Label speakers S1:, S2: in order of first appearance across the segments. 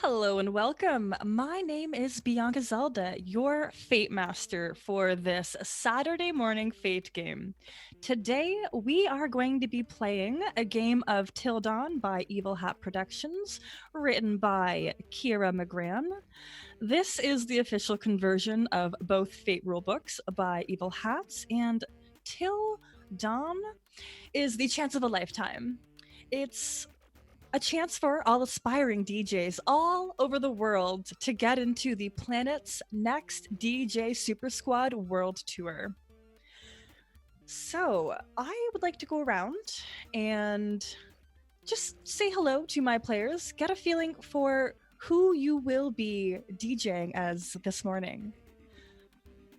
S1: Hello and welcome. My name is Bianca Zelda, your Fate Master for this Saturday morning Fate game. Today, we are going to be playing a game of Till Dawn by Evil Hat Productions, written by Kira Magrann. This is the official conversion of both Fate rulebooks by Evil Hats, and Till Dawn is the chance of a lifetime. It's a chance for all aspiring DJs all over the world to get into the planet's next DJ Super Squad World Tour. So, I would like to go around and just say hello to my players, get a feeling for who you will be DJing as this morning.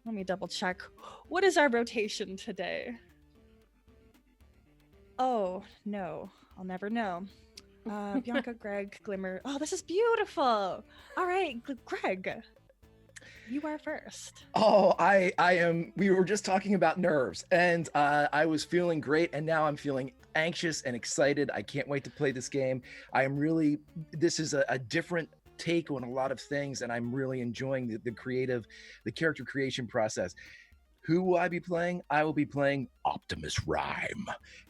S1: Let me double check. What is our rotation today? Oh, no, I'll never know. Bianca, Greg, Glimmer. Oh, this is beautiful. All right, Greg, you are first.
S2: Oh, I am. We were just talking about nerves, and I was feeling great, and now I'm feeling anxious and excited. I can't wait to play this game. This is a different take on a lot of things, and I'm really enjoying the character creation process. Who will I be playing? I will be playing Optimus Rhyme.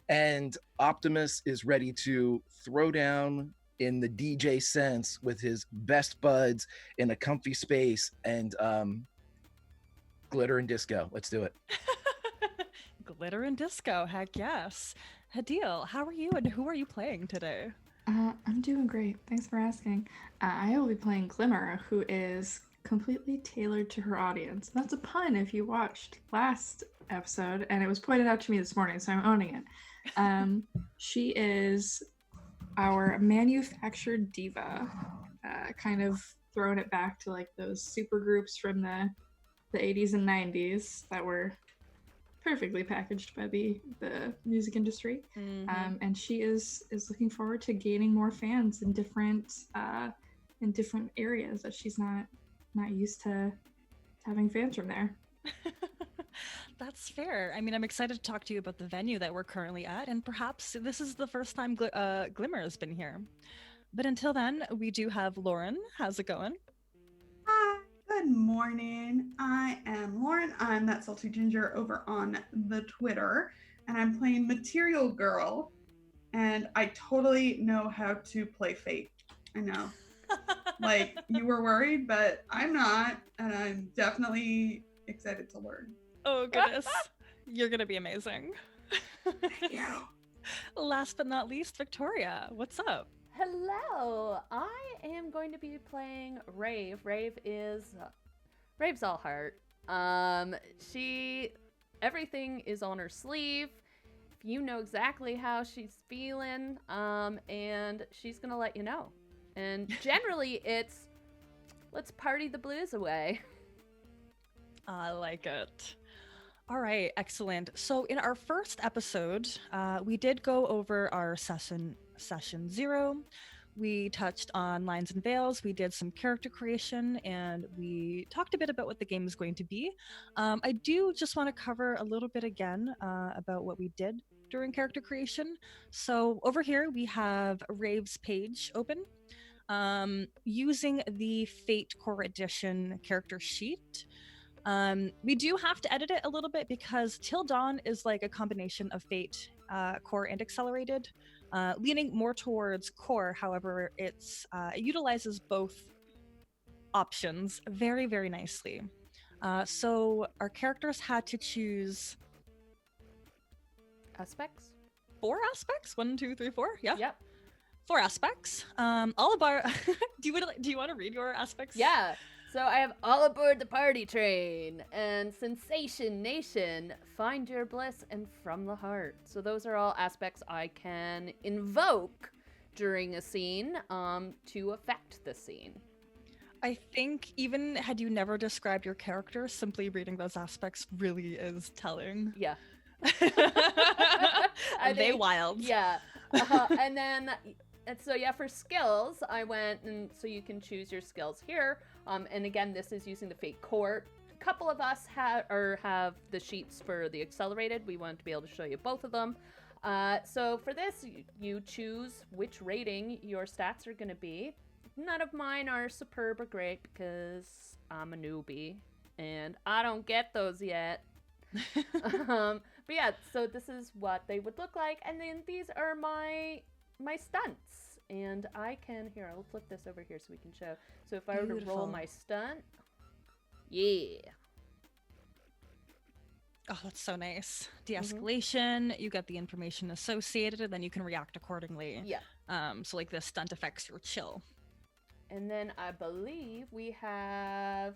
S2: And Optimus is ready to throw down in the DJ sense with his best buds in a comfy space and glitter and disco. Let's do it.
S1: Glitter and disco, heck yes. Hadil, how are you and who are you playing today?
S3: I'm doing great. Thanks for asking. I will be playing Glimmer, who is completely tailored to her audience. That's a pun if you watched last episode, and it was pointed out to me this morning, so I'm owning it. She is our manufactured diva, kind of throwing it back to like those super groups from the 80s and 90s that were perfectly packaged by the music industry.
S1: Mm-hmm.
S3: And she is looking forward to gaining more fans in different areas that she's not used to having fans from there.
S1: That's fair. I mean, I'm excited to talk to you about the venue that we're currently at, and perhaps this is the first time Glimmer has been here. But until then, we do have Lauren. How's it going?
S4: Hi, good morning. I am Lauren. I'm that salty ginger over on the Twitter, and I'm playing Material Girl, and I totally know how to play Fate. I know. Like, you were worried, but I'm not, and I'm definitely excited to learn.
S1: Oh, goodness. You're going to be amazing.
S4: Thank you.
S1: Last but not least, Victoria. What's up?
S5: Hello! I am going to be playing Rave. Rave's all heart. Everything is on her sleeve. You know exactly how she's feeling, and she's gonna let you know. And generally, it's let's party the blues away.
S1: I like it. All right, excellent. So in our first episode, we did go over our session 0. We touched on lines and veils, we did some character creation, and we talked a bit about what the game is going to be. I do just want to cover a little bit again about what we did during character creation. So over here, we have Rave's page open. Using the Fate Core Edition character sheet, we do have to edit it a little bit because Till Dawn is like a combination of Fate, Core, and Accelerated, leaning more towards Core. However, it utilizes both options very, very nicely. So our characters had to choose
S5: Aspects?
S1: 4 aspects. 1, 2, 3, 4. Yeah.
S5: Yep.
S1: 4 aspects. All of our. Do you want to read your aspects?
S5: Yeah. So I have all aboard the party train and Sensation Nation, find your bliss and from the heart. So those are all aspects I can invoke during a scene to affect the scene.
S1: I think even had you never described your character, simply reading those aspects really is telling.
S5: Yeah.
S1: They wild.
S5: Yeah. And then, so yeah, for skills, I went, and so you can choose your skills here. And again, this is using the Fate Core. A couple of us have the sheets for the Accelerated. We wanted to be able to show you both of them. So for this, you choose which rating your stats are going to be. none of mine are superb or great because I'm a newbie and I don't get those yet. But yeah, so this is what they would look like, and then these are my stunts. And I can, here, I'll flip this over here so we can show. So if I were to roll
S1: Beautiful.
S5: my stunt, yeah.
S1: Oh, that's so nice. De-escalation, you get the information associated, and then you can react accordingly.
S5: Yeah.
S1: So like this stunt affects your chill.
S5: And then I believe we have,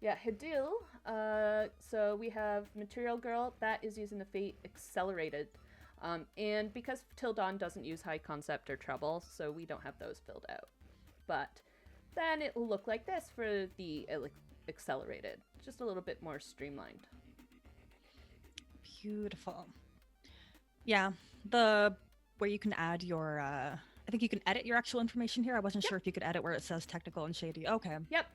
S5: Hadil. So we have Material Girl, that is using the Fate Accelerated. And because Til Dawn doesn't use High Concept or Treble, so we don't have those filled out. But then it will look like this for the Accelerated. Just a little bit more streamlined.
S1: Beautiful. Yeah, where you can add your, I think you can edit your actual information here. I wasn't sure if you could edit where it says technical and shady. Okay.
S5: Yep.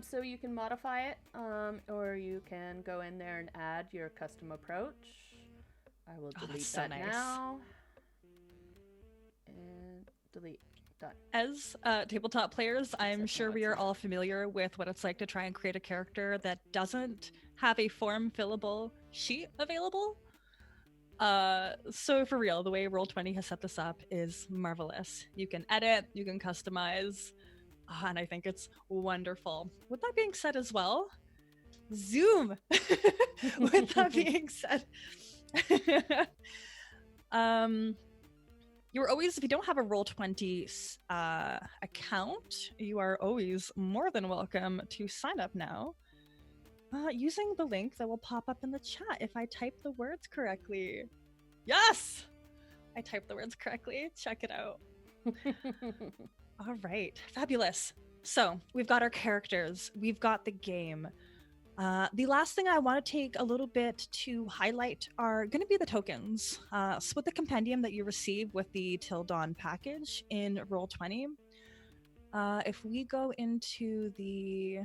S5: So you can modify it, or you can go in there and add your custom approach. I will delete
S1: that's so
S5: that
S1: nice.
S5: now. And delete. Done.
S1: As tabletop players, I'm
S5: That's
S1: sure
S5: how
S1: we
S5: it's
S1: are
S5: done.
S1: all familiar with what it's like to try and create a character that doesn't have a form fillable sheet available. So for real, the way Roll20 has set this up is marvelous. You can edit, you can customize, and I think it's wonderful. With that being said as well, Zoom! With that being said, you're always, if you don't have a Roll20 account, you are always more than welcome to sign up now using the link that will pop up in the chat if I type the words correctly. Yes! I typed the words correctly. Check it out. All right, fabulous. So we've got our characters, we've got the game. The last thing I want to take a little bit to highlight are going to be the tokens. So with the compendium that you receive with the Til Dawn package in Roll20, if we go into the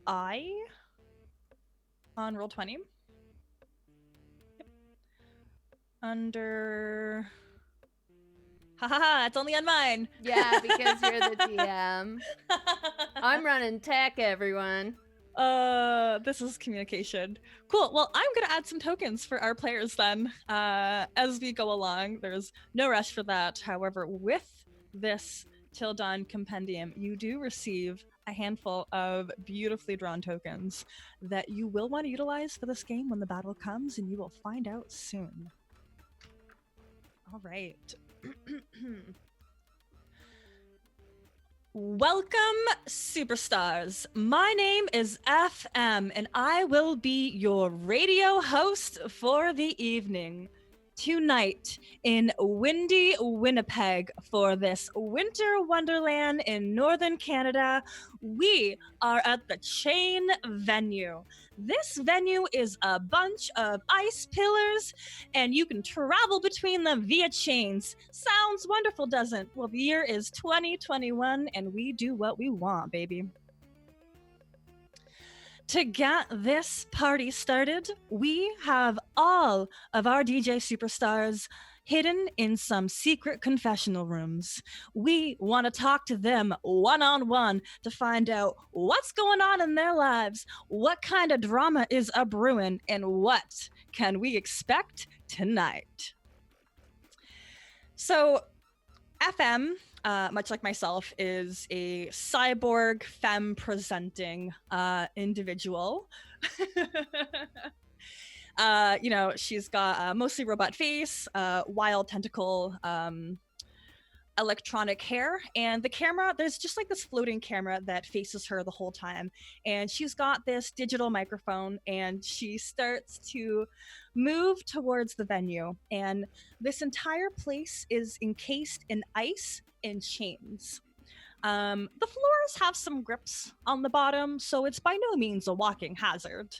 S1: I on Roll20, yep. Under, haha, it's only on mine.
S5: Yeah, because you're the DM. I'm running tech, everyone.
S1: This is communication. Cool. Well, I'm gonna add some tokens for our players then as we go along. There's no rush for that. However, with this Til Dawn compendium, you do receive a handful of beautifully drawn tokens that you will want to utilize for this game when the battle comes, and you will find out soon. All right. Welcome, superstars. My name is FM, and I will be your radio host for the evening. Tonight in windy Winnipeg for this winter wonderland in northern Canada, we are at the Chain venue. This venue is a bunch of ice pillars, and you can travel between them via chains. Sounds wonderful, doesn't? Well, the year is 2021, and we do what we want, baby. To get this party started, we have all of our DJ superstars hidden in some secret confessional rooms. We want to talk to them one-on-one to find out what's going on in their lives, what kind of drama is a-brewing, and what can we expect tonight. So, FM, much like myself, is a cyborg femme-presenting individual. You know, she's got a mostly robot face, wild tentacle, electronic hair, and the camera, there's just like this floating camera that faces her the whole time, and she's got this digital microphone, and she starts to move towards the venue, and this entire place is encased in ice and chains. The floors have some grips on the bottom, so it's by no means a walking hazard.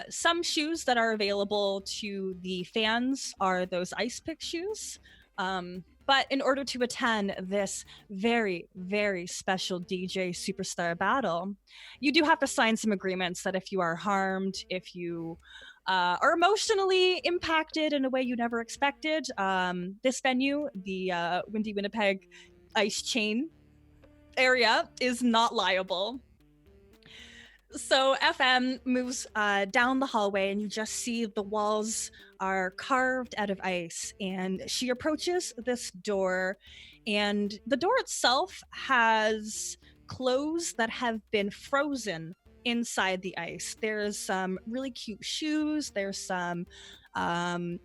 S1: Some shoes that are available to the fans are those ice pick shoes. But in order to attend this very, very special DJ Superstar battle, you do have to sign some agreements that if you are harmed, if you are emotionally impacted in a way you never expected, this venue, the Windy Winnipeg ice chain area is not liable. So FM moves down the hallway, and you just see the walls are carved out of ice. And she approaches this door, and the door itself has clothes that have been frozen inside the ice. There's some really cute shoes. There's some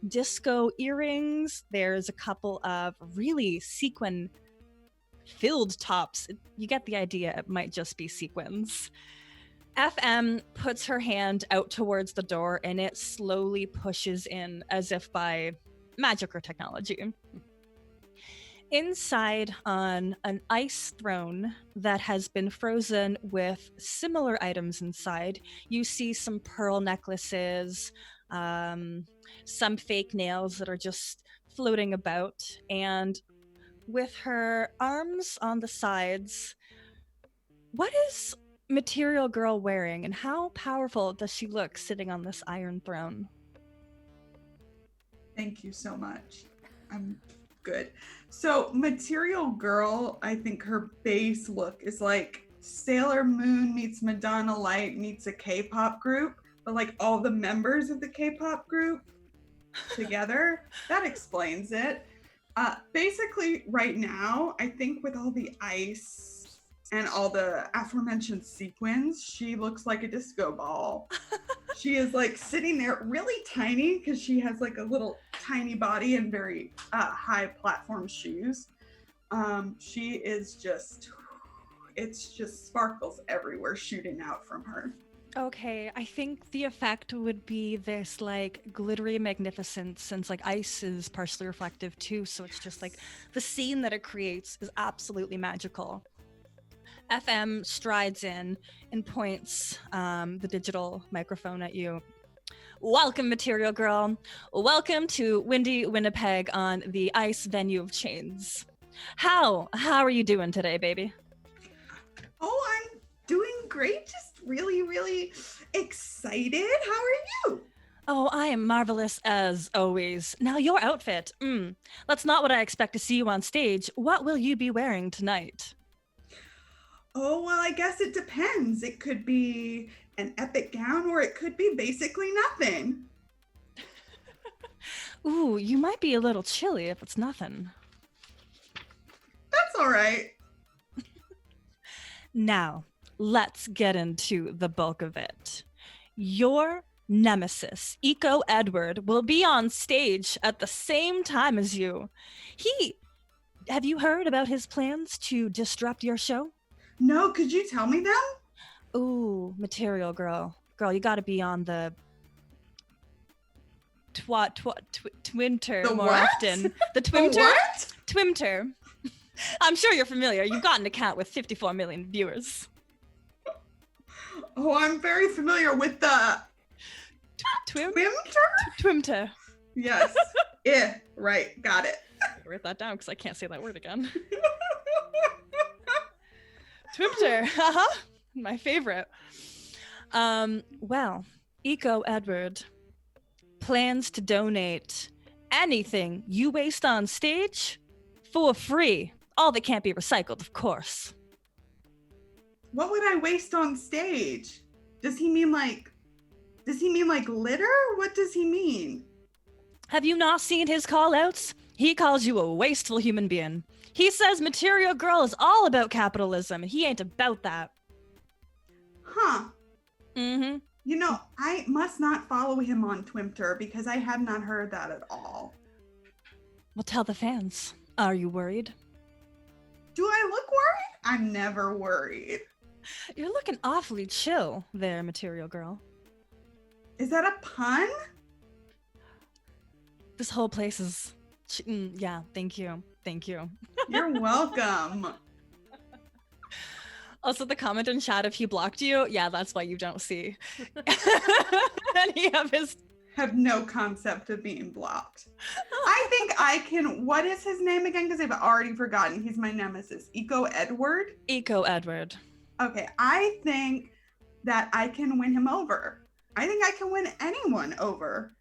S1: disco earrings. There's a couple of really sequin-filled tops. You get the idea. It might just be sequins. FM puts her hand out towards the door, and it slowly pushes in as if by magic or technology. Inside, on an ice throne that has been frozen with similar items inside, you see some pearl necklaces, some fake nails that are just floating about, and with her arms on the sides, what is Material Girl wearing, and how powerful does she look sitting on this iron throne?
S4: Thank you so much. I'm good. So Material Girl, I think her base look is like Sailor Moon meets Madonna Light meets a K-pop group, but like all the members of the K-pop group together. That explains it. Basically right now, I think with all the ice and all the aforementioned sequins, she looks like a disco ball. She is like sitting there really tiny because she has like a little tiny body and very high platform shoes. She is just, it's just sparkles everywhere shooting out from her.
S1: Okay, I think the effect would be this like glittery magnificence, since like ice is partially reflective too, so it's just like the scene that it creates is absolutely magical. FM strides in and points the digital microphone at you. Welcome, Material Girl. Welcome to windy Winnipeg on the ice venue of chains. How are you doing today, baby?
S4: Oh, I'm doing great. Just really, really excited. How are you?
S1: Oh, I am marvelous as always. Now, your outfit. That's not what I expect to see you on stage. What will you be wearing tonight?
S4: Oh, well, I guess it depends. It could be an epic gown, or it could be basically nothing.
S1: Ooh, you might be a little chilly if it's nothing.
S4: That's all right.
S1: Now, let's get into the bulk of it. Your nemesis, Eco Edward, will be on stage at the same time as you. Have you heard about his plans to disrupt your show?
S4: No, could you tell me them?
S1: Ooh, Material Girl. Girl, you gotta be on the Twinter
S4: The
S1: more
S4: what?
S1: often. The
S4: The
S1: Twinter?
S4: what?
S1: Twinter. I'm sure you're familiar. You've got an account with 54 million viewers.
S4: Oh, I'm very familiar with the Twimter?
S1: Twimter.
S4: Yes. Right. Got it.
S1: Write that down because I can't say that word again. Twimter. My favorite. Well, Eco Edward plans to donate anything you waste on stage for free. All that can't be recycled, of course.
S4: What would I waste on stage? Does he mean like litter? What does he mean?
S1: Have you not seen his call-outs? He calls you a wasteful human being. He says Material Girl is all about capitalism, and he ain't about that.
S4: Huh.
S1: Mm-hmm.
S4: You know, I must not follow him on Twimter because I have not heard that at all.
S1: Well, tell the fans. Are you worried?
S4: Do I look worried? I'm never worried.
S1: You're looking awfully chill there, Material Girl.
S4: Is that a pun?
S1: This whole place is... yeah, thank you. Thank you.
S4: You're welcome.
S1: Also, the comment in chat, if he blocked you, yeah, that's why you don't see. Any of his...
S4: Have no concept of being blocked. I think I can... What is his name again? Because I've already forgotten. He's my nemesis. Eco Edward?
S1: Eco Edward.
S4: Okay, I think that I can win him over. I think I can win anyone over.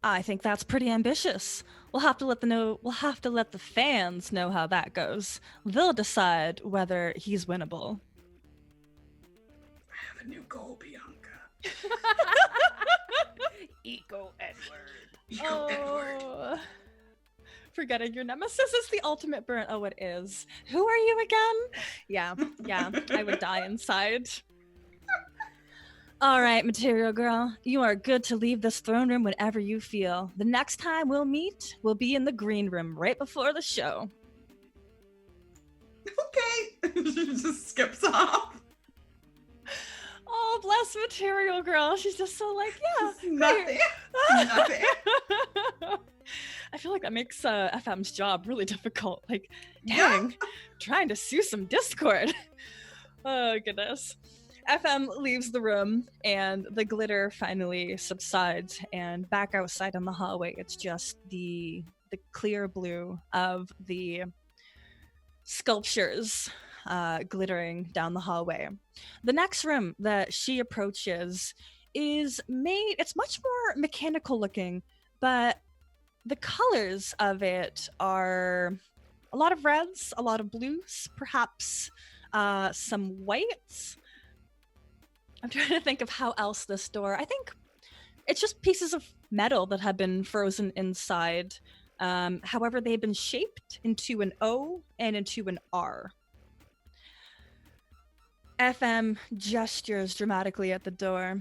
S1: I think that's pretty ambitious. We'll have to let the fans know how that goes. They'll decide whether he's winnable.
S4: I have a new goal, Bianca.
S5: Eco Edward.
S4: Eco Edward.
S1: Forgetting your nemesis is the ultimate burn. Oh, it is. Who are you again? Yeah, I would die inside. All right, Material Girl, you are good to leave this throne room whenever you feel. The next time we'll meet, we'll be in the green room right before the show.
S4: Okay. She just skips off.
S1: Oh, bless Material Girl. She's just so like, yeah.
S4: Nothing. Nothing.
S1: I feel like that makes FM's job really difficult. Like, dang, trying to sue some Discord. Oh, goodness. FM leaves the room, and the glitter finally subsides, and back outside in the hallway, it's just the clear blue of the sculptures glittering down the hallway. The next room that she approaches it's much more mechanical looking, but the colors of it are a lot of reds, a lot of blues, perhaps some whites. I'm trying to think of how else this door. I think it's just pieces of metal that have been frozen inside. However, they've been shaped into an O and into an R. FM gestures dramatically at the door.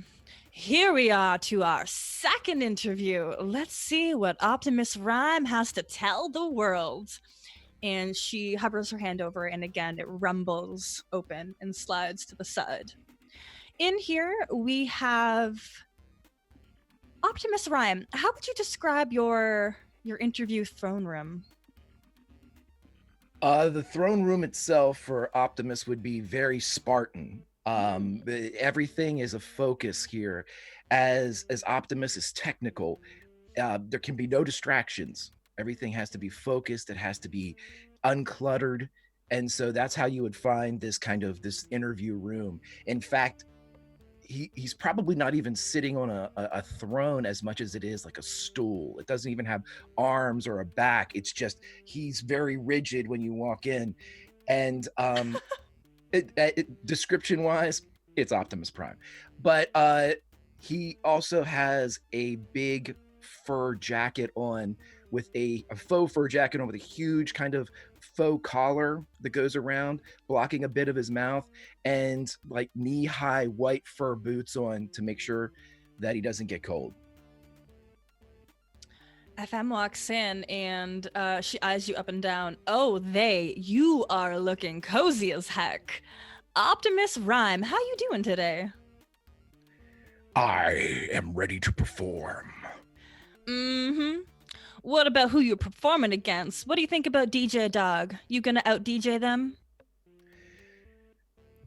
S1: Here we are to our second interview. Let's see what Optimus Rhyme has to tell the world. And she hovers her hand over, and again, it rumbles open and slides to the side. In here, we have Optimus Rhyme. How would you describe your interview throne room?
S2: The throne room itself for Optimus would be very Spartan. Everything is a focus here. As Optimus is technical, there can be no distractions. Everything has to be focused. It has to be uncluttered. And so that's how you would find this interview room. In fact, he's probably not even sitting on a throne as much as it is like a stool. It doesn't even have arms or a back. It's just, he's very rigid when you walk in. And description wise, it's Optimus Prime. But he also has a big fur jacket on, with a faux fur jacket on with a huge kind of faux collar that goes around, blocking a bit of his mouth, and like knee-high white fur boots on to make sure that he doesn't get cold.
S1: FM walks in, and she eyes you up and down. Oh, you are looking cozy as heck. Optimus Rhyme, how you doing today?
S6: I am ready to perform.
S1: Mm-hmm. What about who you're performing against? What do you think about DJ Dog? You gonna out DJ them?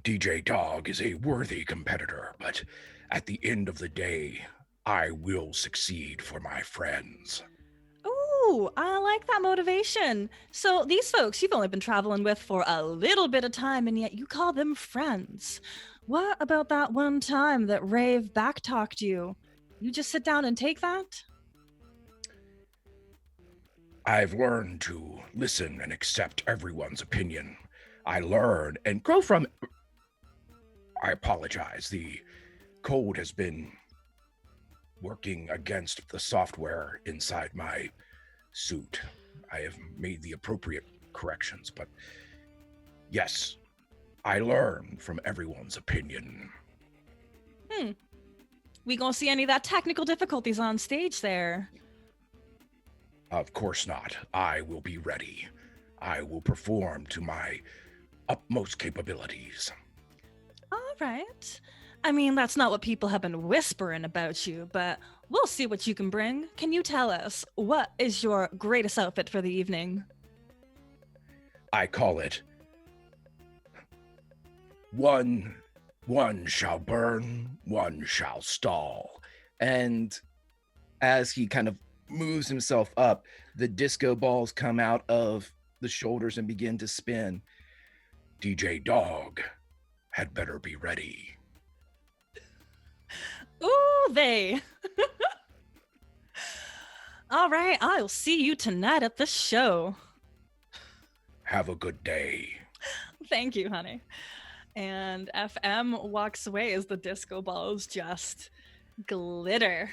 S6: DJ Dog is a worthy competitor, but at the end of the day, I will succeed for my friends.
S1: Ooh, I like that motivation. So these folks you've only been traveling with for a little bit of time, and yet you call them friends. What about that one time that Rave backtalked you? You just sit down and take that?
S6: I've learned to listen and accept everyone's opinion. I learn and grow from... I apologize. The code has been working against the software inside my suit. I have made the appropriate corrections, but yes, I learn from everyone's opinion.
S1: We gonna see any of that technical difficulties on stage there?
S6: Of course not. I will be ready. I will perform to my utmost capabilities.
S1: All right. I mean, that's not what people have been whispering about you, but we'll see what you can bring. Can you tell us, what is your greatest outfit for the evening?
S6: I call it one shall burn, one shall stall.
S2: And as he kind of moves himself up, the disco balls come out of the shoulders and begin to spin.
S6: DJ Dog had better be ready.
S1: Ooh, they. All right, I'll see you tonight at the show.
S6: Have a good day.
S1: Thank you, honey. And FM walks away as the disco balls just glitter.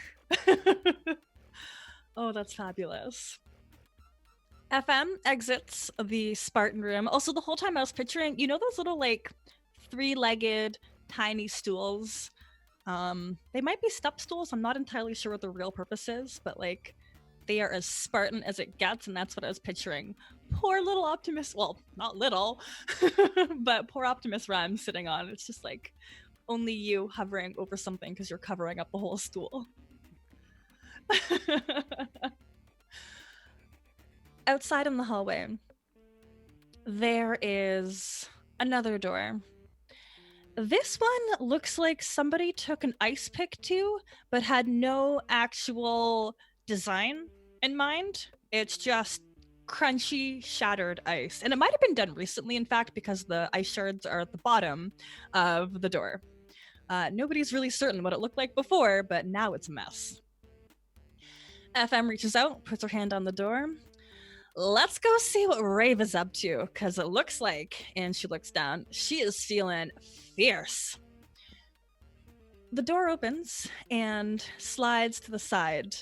S1: Oh, that's fabulous. FM exits the Spartan room. Also, the whole time I was picturing, those little like three-legged tiny stools. They might be step stools. I'm not entirely sure what the real purpose is, but like they are as Spartan as it gets, and that's what I was picturing. Poor little Optimus, well, not little, but poor Optimus Prime sitting on. It's just like only you hovering over something because you're covering up the whole stool. Outside in the hallway, there is another door. This one looks like somebody took an ice pick to, but had no actual design in mind. It's just crunchy, shattered ice. And it might have been done recently, in fact, because the ice shards are at the bottom of the door. Nobody's really certain what it looked like before, but now it's a mess. FM reaches out, puts her hand on the door. Let's go see what Rave is up to, because it looks like, and she looks down, she is feeling fierce. The door opens and slides to the side.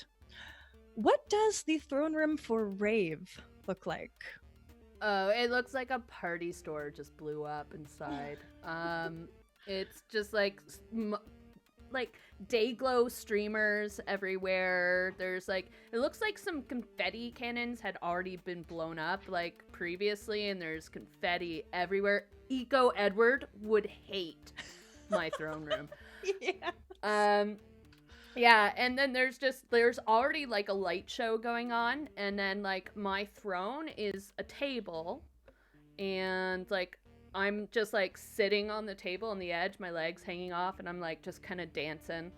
S1: What does the throne room for Rave look like?
S5: Oh, it looks like a party store just blew up inside. It's just like day glow streamers everywhere. There's like, it looks like some confetti cannons had already been blown up like previously, and there's confetti everywhere. Eco Edward would hate my throne room.
S1: Yeah.
S5: Yeah, and then there's already like a light show going on, and then like my throne is a table, and like I'm just like sitting on the table on the edge, my legs hanging off, and I'm like just kind of dancing.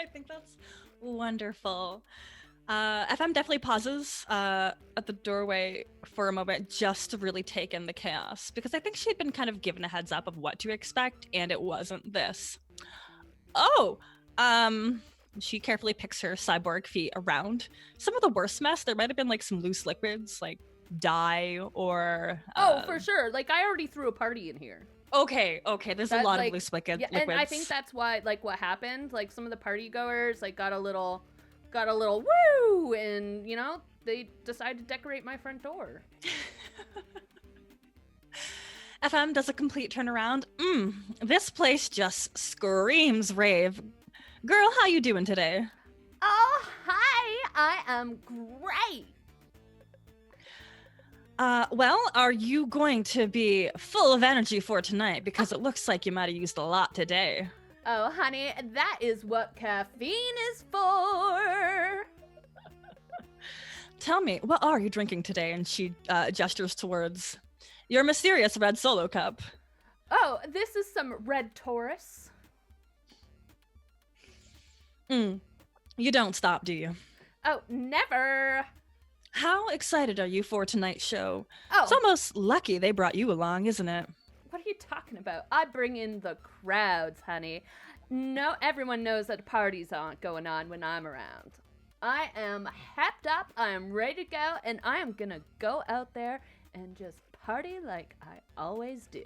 S1: I think that's wonderful. FM definitely pauses at the doorway for a moment just to really take in the chaos, because I think she had been kind of given a heads up of what to expect, and it wasn't this. Oh, she carefully picks her cyborg feet around. Some of the worst mess, there might have been like some loose liquids, like dye or...
S5: Oh, for sure. Like, I already threw a party in here.
S1: Okay, there's a lot of loose liquids.
S5: Yeah, and I think that's why, like, what happened, like, some of the party goers, like, got a little woo, and, you know, they decided to decorate my front door.
S1: FM does a complete turnaround. This place just screams rave. Girl, how you doing today?
S5: Oh, hi! I am great!
S1: Well, are you going to be full of energy for tonight? Because it looks like you might have used a lot today.
S5: Oh, honey, that is what caffeine is for!
S1: Tell me, what are you drinking today? And she gestures towards your mysterious red solo cup.
S5: Oh, this is some Red Taurus.
S1: You don't stop, do you?
S5: Oh, never!
S1: How excited are you for tonight's show?
S5: Oh.
S1: It's almost lucky they brought you along, isn't it?
S5: What are you talking about? I bring in the crowds, honey. No, everyone knows that parties aren't going on when I'm around. I am hepped up, I am ready to go, and I am gonna go out there and just party like I always do.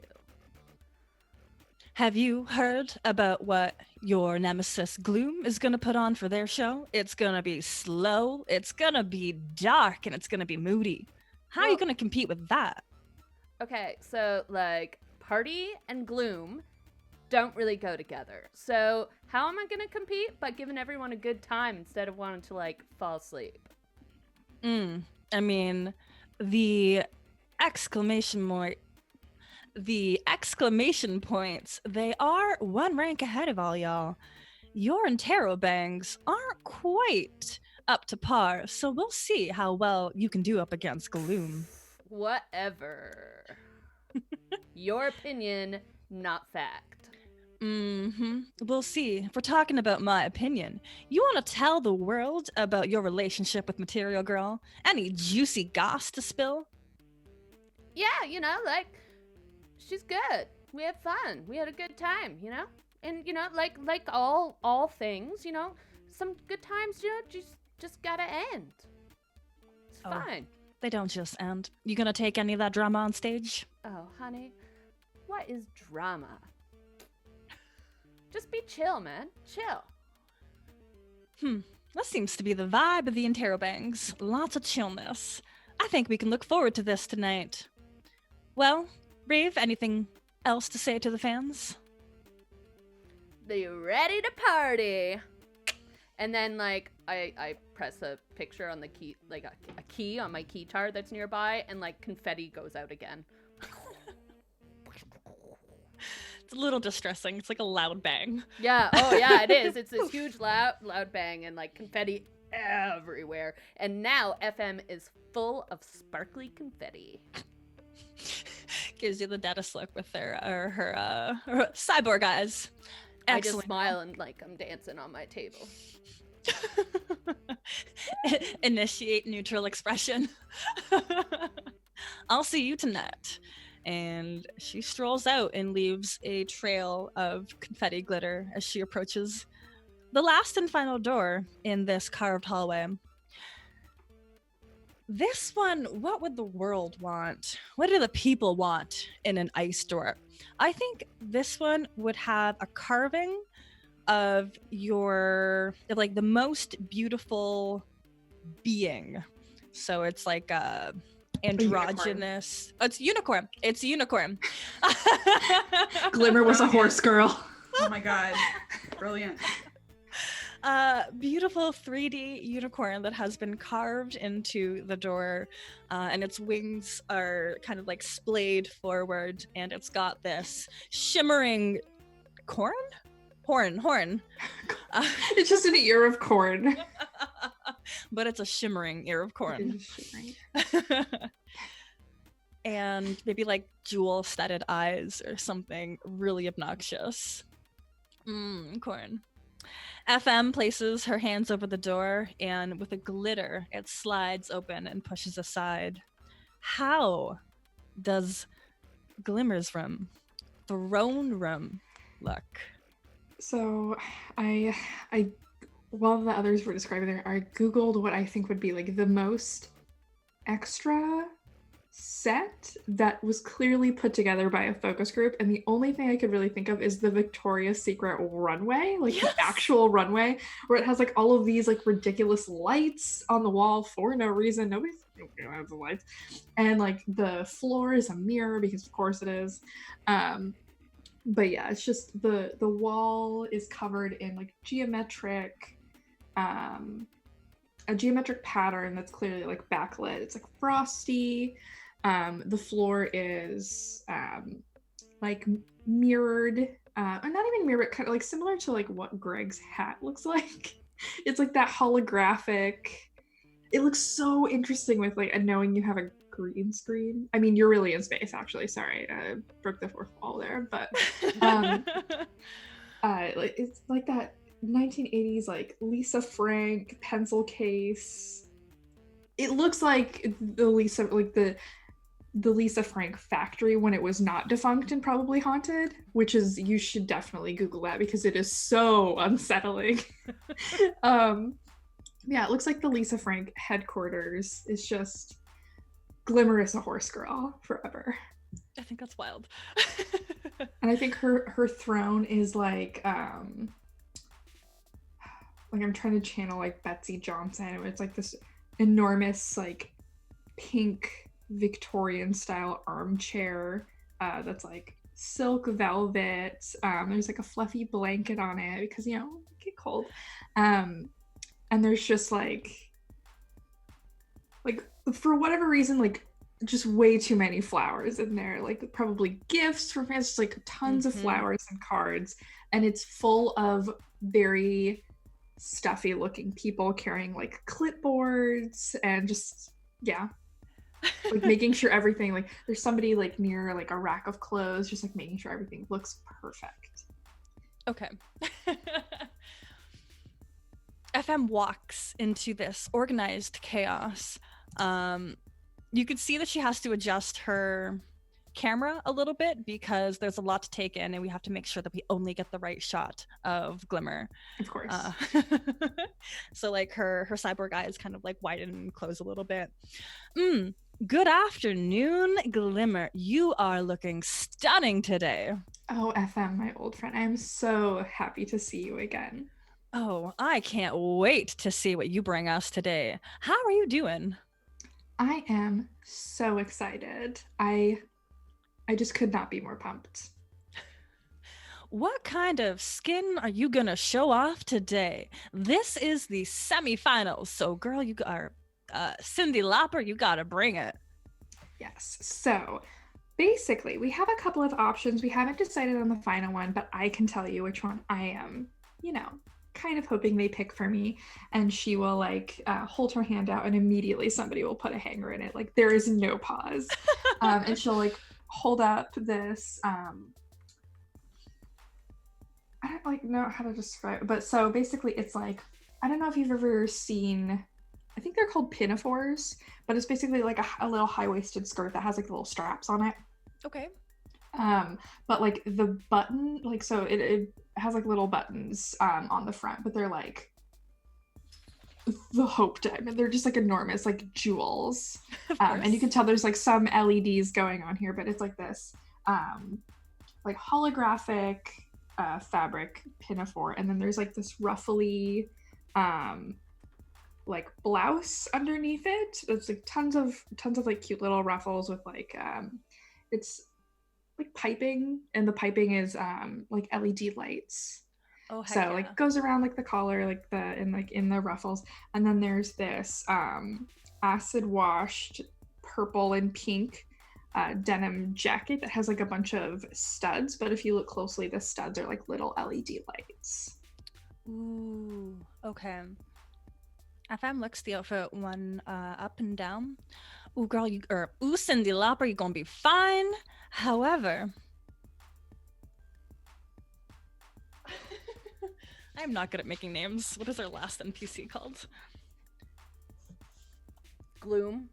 S1: Have you heard about what your nemesis Gloom is going to put on for their show? It's going to be slow, it's going to be dark, and it's going to be moody. How are you going to compete with that?
S5: Okay, so, like, party and gloom don't really go together. So how am I going to compete? By giving everyone a good time instead of wanting to, like, fall asleep.
S1: I mean, the exclamation points, they are one rank ahead of all y'all. Your interrobangs aren't quite up to par, so we'll see how well you can do up against Gloom.
S5: Whatever. Your opinion, not fact.
S1: We'll see. If we're talking about my opinion, you want to tell the world about your relationship with Material Girl? Any juicy goss to spill?
S5: Yeah, you know, like, she's good. We had fun. We had a good time, you know? And, you know, like all things, you know, some good times, you know, just just gotta end. It's
S1: Oh.
S5: fine.
S1: They don't just end. You gonna take any of that drama on stage?
S5: Oh, honey, what is drama? Just be chill, man. Chill.
S1: That seems to be the vibe of the Interrobangs. Lots of chillness. I think we can look forward to this tonight. Well, Rave, anything else to say to the fans?
S5: Be ready to party. And then, like, I press a picture on the key, like a key on my keytar that's nearby, and, like, confetti goes out again.
S1: It's a little distressing. It's like a loud bang.
S5: Yeah, oh yeah, it is. It's this huge loud bang and, like, confetti everywhere. And now FM is full of sparkly confetti.
S1: Gives you the deadest look with her cyborg eyes.
S5: I just
S1: Excellent.
S5: smile and, like, I'm dancing on my table.
S1: Initiate neutral expression. I'll see you tonight. And she strolls out and leaves a trail of confetti glitter as she approaches the last and final door in this carved hallway. This one, what would the world want? What do the people want in an ice door? I think this one would have a carving of like the most beautiful being. So it's like androgynous. Oh, it's unicorn. It's unicorn.
S3: Glimmer was a horse girl.
S4: Oh my god. Brilliant.
S1: Beautiful 3D unicorn that has been carved into the door, and its wings are kind of like splayed forward, and it's got this shimmering horn.
S3: It's just an ear of corn.
S1: But it's a shimmering ear of corn. And maybe like jewel studded eyes or something really obnoxious. Corn. FM places her hands over the door, and with a glitter, it slides open and pushes aside. How does Glimmer's room, throne room, look?
S3: So I while the others were describing there, I googled what I think would be like the most extra set that was clearly put together by a focus group, and the only thing I could really think of is the Victoria's Secret runway, like
S1: Yes!
S3: the actual runway, where it has like all of these like ridiculous lights on the wall for no reason. Nobody has the lights, and like the floor is a mirror because of course it is. But yeah, it's just the wall is covered in like a geometric pattern that's clearly like backlit. It's like frosty. The floor is like mirrored, or not even mirrored, kind of like similar to like what Greg's hat looks like. It's like that holographic. It looks so interesting with like knowing you have a green screen. I mean, you're really in space, actually. Sorry, I broke the fourth wall there, but like it's like that 1980s like Lisa Frank pencil case. It looks like the Lisa Frank factory when it was not defunct and probably haunted, which is, you should definitely Google that because it is so unsettling. Yeah, it looks like the Lisa Frank headquarters is just Glimmer is a horse girl forever.
S1: I think that's wild.
S3: And I think her throne is like I'm trying to channel like Betsy Johnson. It's like this enormous like pink Victorian style armchair that's like silk velvet. There's like a fluffy blanket on it because you know it get cold. And there's just like for whatever reason like just way too many flowers in there, like probably gifts from fans, just like tons of flowers and cards, and it's full of very stuffy looking people carrying like clipboards and just like making sure everything, like there's somebody like near like a rack of clothes just like making sure everything looks perfect.
S1: Okay. FM walks into this organized chaos. You could see that she has to adjust her camera a little bit because there's a lot to take in and we have to make sure that we only get the right shot of Glimmer.
S3: Of course.
S1: So like her cyborg eyes kind of like widen and close a little bit. Good afternoon, Glimmer. You are looking stunning today.
S3: Oh, FM, my old friend. I'm so happy to see you again.
S1: Oh, I can't wait to see what you bring us today. How are you doing?
S3: I am so excited. I just could not be more pumped.
S1: What kind of skin are you gonna show off today? This is the semifinals, so girl, you are Cindy Lauper, you gotta bring it.
S3: Yes. So basically, we have a couple of options. We haven't decided on the final one, but I can tell you which one I am, kind of hoping they pick for me. And she will like hold her hand out and immediately somebody will put a hanger in it. Like there is no pause. And she'll like hold up this, I don't like know how to describe it, but so basically it's like, I don't know if you've ever seen, I think they're called pinafores, but it's basically like a little high-waisted skirt that has like little straps on it.
S1: Okay.
S3: But like the button, like so it has like little buttons on the front, but they're like the Hope Diamond. They're just like enormous, like jewels. And you can tell there's like some LEDs going on here, but it's like this like holographic fabric pinafore, and then there's like this ruffly like blouse underneath it. It's like tons of like cute little ruffles with like it's like piping, and the piping is like LED lights.
S1: Oh, heck
S3: so
S1: yeah.
S3: like goes around like the collar, like in the ruffles, and then there's this acid washed purple and pink denim jacket that has like a bunch of studs, but if you look closely, the studs are like little LED lights.
S1: Ooh, okay. FM looks the outfit one up and down. Ooh, girl, ooh, Cindy Lauper, you're gonna be fine. However, I'm not good at making names. What is our last NPC called?
S5: Gloom.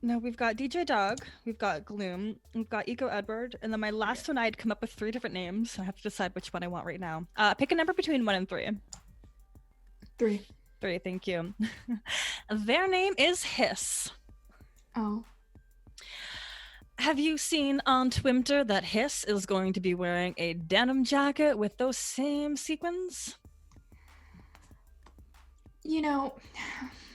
S1: No, we've got DJ Dog, we've got Gloom, we've got Eco Edward, and then my last one, I had come up with 3 different names. So I have to decide which one I want right now. Pick a number between 1 and 3.
S3: 3.
S1: 3, thank you. Their name is Hiss.
S3: Oh.
S1: Have you seen on Twitter that Hiss is going to be wearing a denim jacket with those same sequins?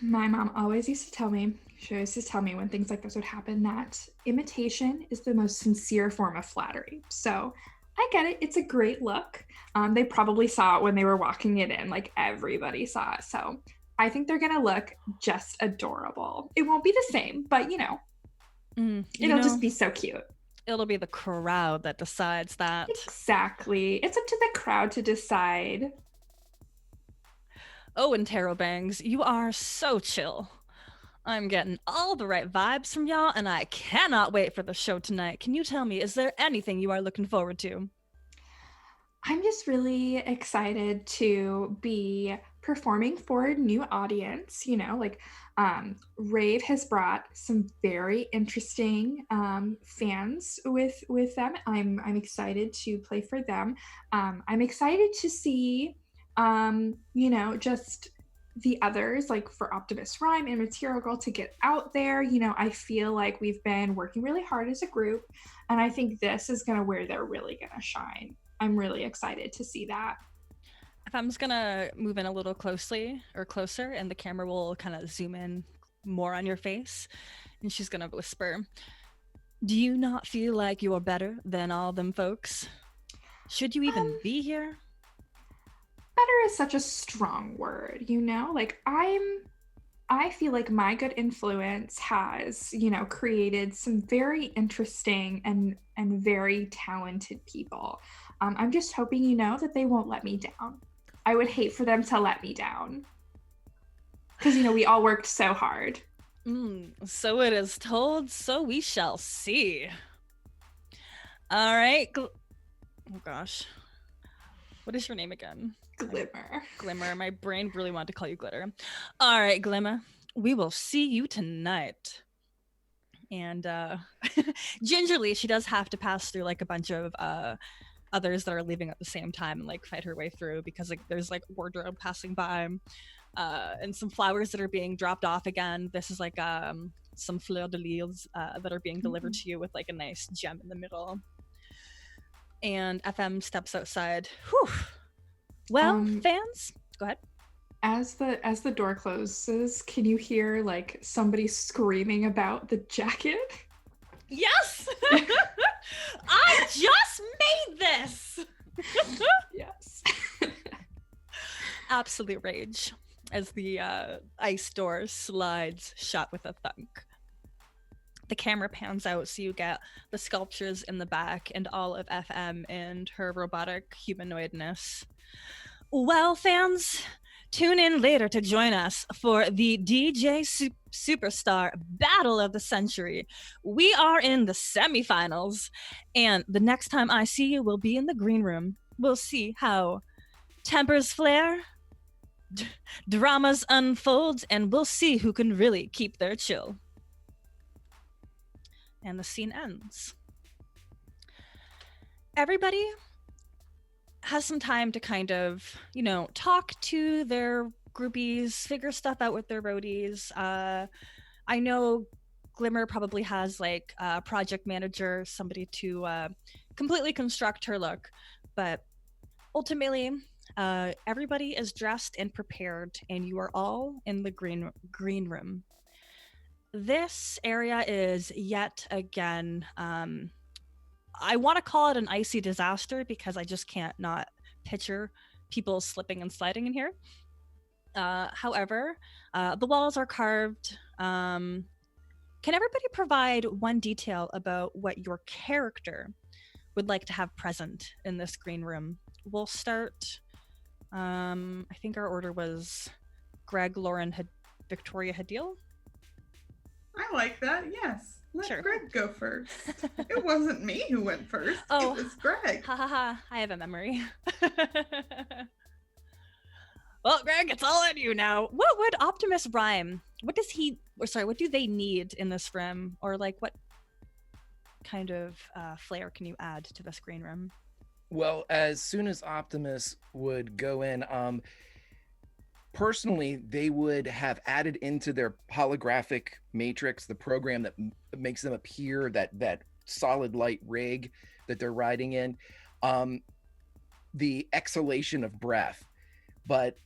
S3: My mom always used to tell me, she always used to tell me when things like this would happen, that imitation is the most sincere form of flattery. So I get it. It's a great look. They probably saw it when they were walking it in. Like everybody saw it. So I think they're going to look just adorable. It won't be the same, but it'll just be so cute.
S1: It'll be the crowd that decides that.
S3: Exactly. It's up to the crowd to decide.
S1: Oh, and Tarot Bangs, you are so chill. I'm getting all the right vibes from y'all, and I cannot wait for the show tonight. Can you tell me, is there anything you are looking forward to?
S3: I'm just really excited to be performing for a new audience. Rave has brought some very interesting fans with them. I'm excited to play for them. I'm excited to see just the others, like for Optimus Rhyme and Material Girl, to get out there. I feel like we've been working really hard as a group, and I think this is gonna where they're really gonna shine. I'm really excited to see that.
S1: If I'm just gonna move in a little closer, and the camera will kind of zoom in more on your face, and she's gonna whisper, "Do you not feel like you're better than all them folks? Should you even be here?"
S3: Better is such a strong word, like I feel like my good influence has, created some very interesting and very talented people. I'm just hoping, that they won't let me down. I would hate for them to let me down. Because, we all worked so hard.
S1: So it is told, so we shall see. All right. Oh gosh. What is your name again? Glimmer. My brain really wanted to call you Glitter. All right, Glimmer. We will see you tonight. And gingerly, she does have to pass through like a bunch of others that are leaving at the same time and like fight her way through, because like there's like wardrobe passing by, and some flowers that are being dropped off again. This is like some fleur de lis that are being delivered to you with like a nice gem in the middle. And FM steps outside. Whew. Well, fans, go ahead.
S3: As the door closes, can you hear like somebody screaming about the jacket?
S1: Yes! I just made this!
S3: Yes.
S1: Absolute rage as the ice door slides shut with a thunk. The camera pans out so you get the sculptures in the back and all of FM and her robotic humanoidness. Well, fans, tune in later to join us for the DJ Superstar Battle of the Century. We are in the semifinals, and the next time I see you will be in the green room. We'll see how tempers flare, dramas unfold, and we'll see who can really keep their chill. And the scene ends. Everybody has some time to kind of, talk to their groupies, figure stuff out with their roadies. I know Glimmer probably has like a project manager, somebody to completely construct her look, but ultimately, everybody is dressed and prepared, and you are all in the green room. This area is yet again, I want to call it an icy disaster because I just can't not picture people slipping and sliding in here. However, the walls are carved. Can everybody provide one detail about what your character would like to have present in this green room? We'll start, I think our order was Greg, Lauren, Victoria, Hadil.
S4: I like that, yes. Let
S1: Sure.
S4: Greg go first. It wasn't me who went first.
S1: Oh.
S4: It was Greg.
S1: Ha ha ha, I have a memory. Well, Greg, it's all on you now. What would Optimus rhyme? What do they need in this room? Or like what kind of flair can you add to this green room?
S2: Well, as soon as Optimus would go in, personally, they would have added into their holographic matrix, the program that makes them appear, that solid light rig that they're riding in, the exhalation of breath. But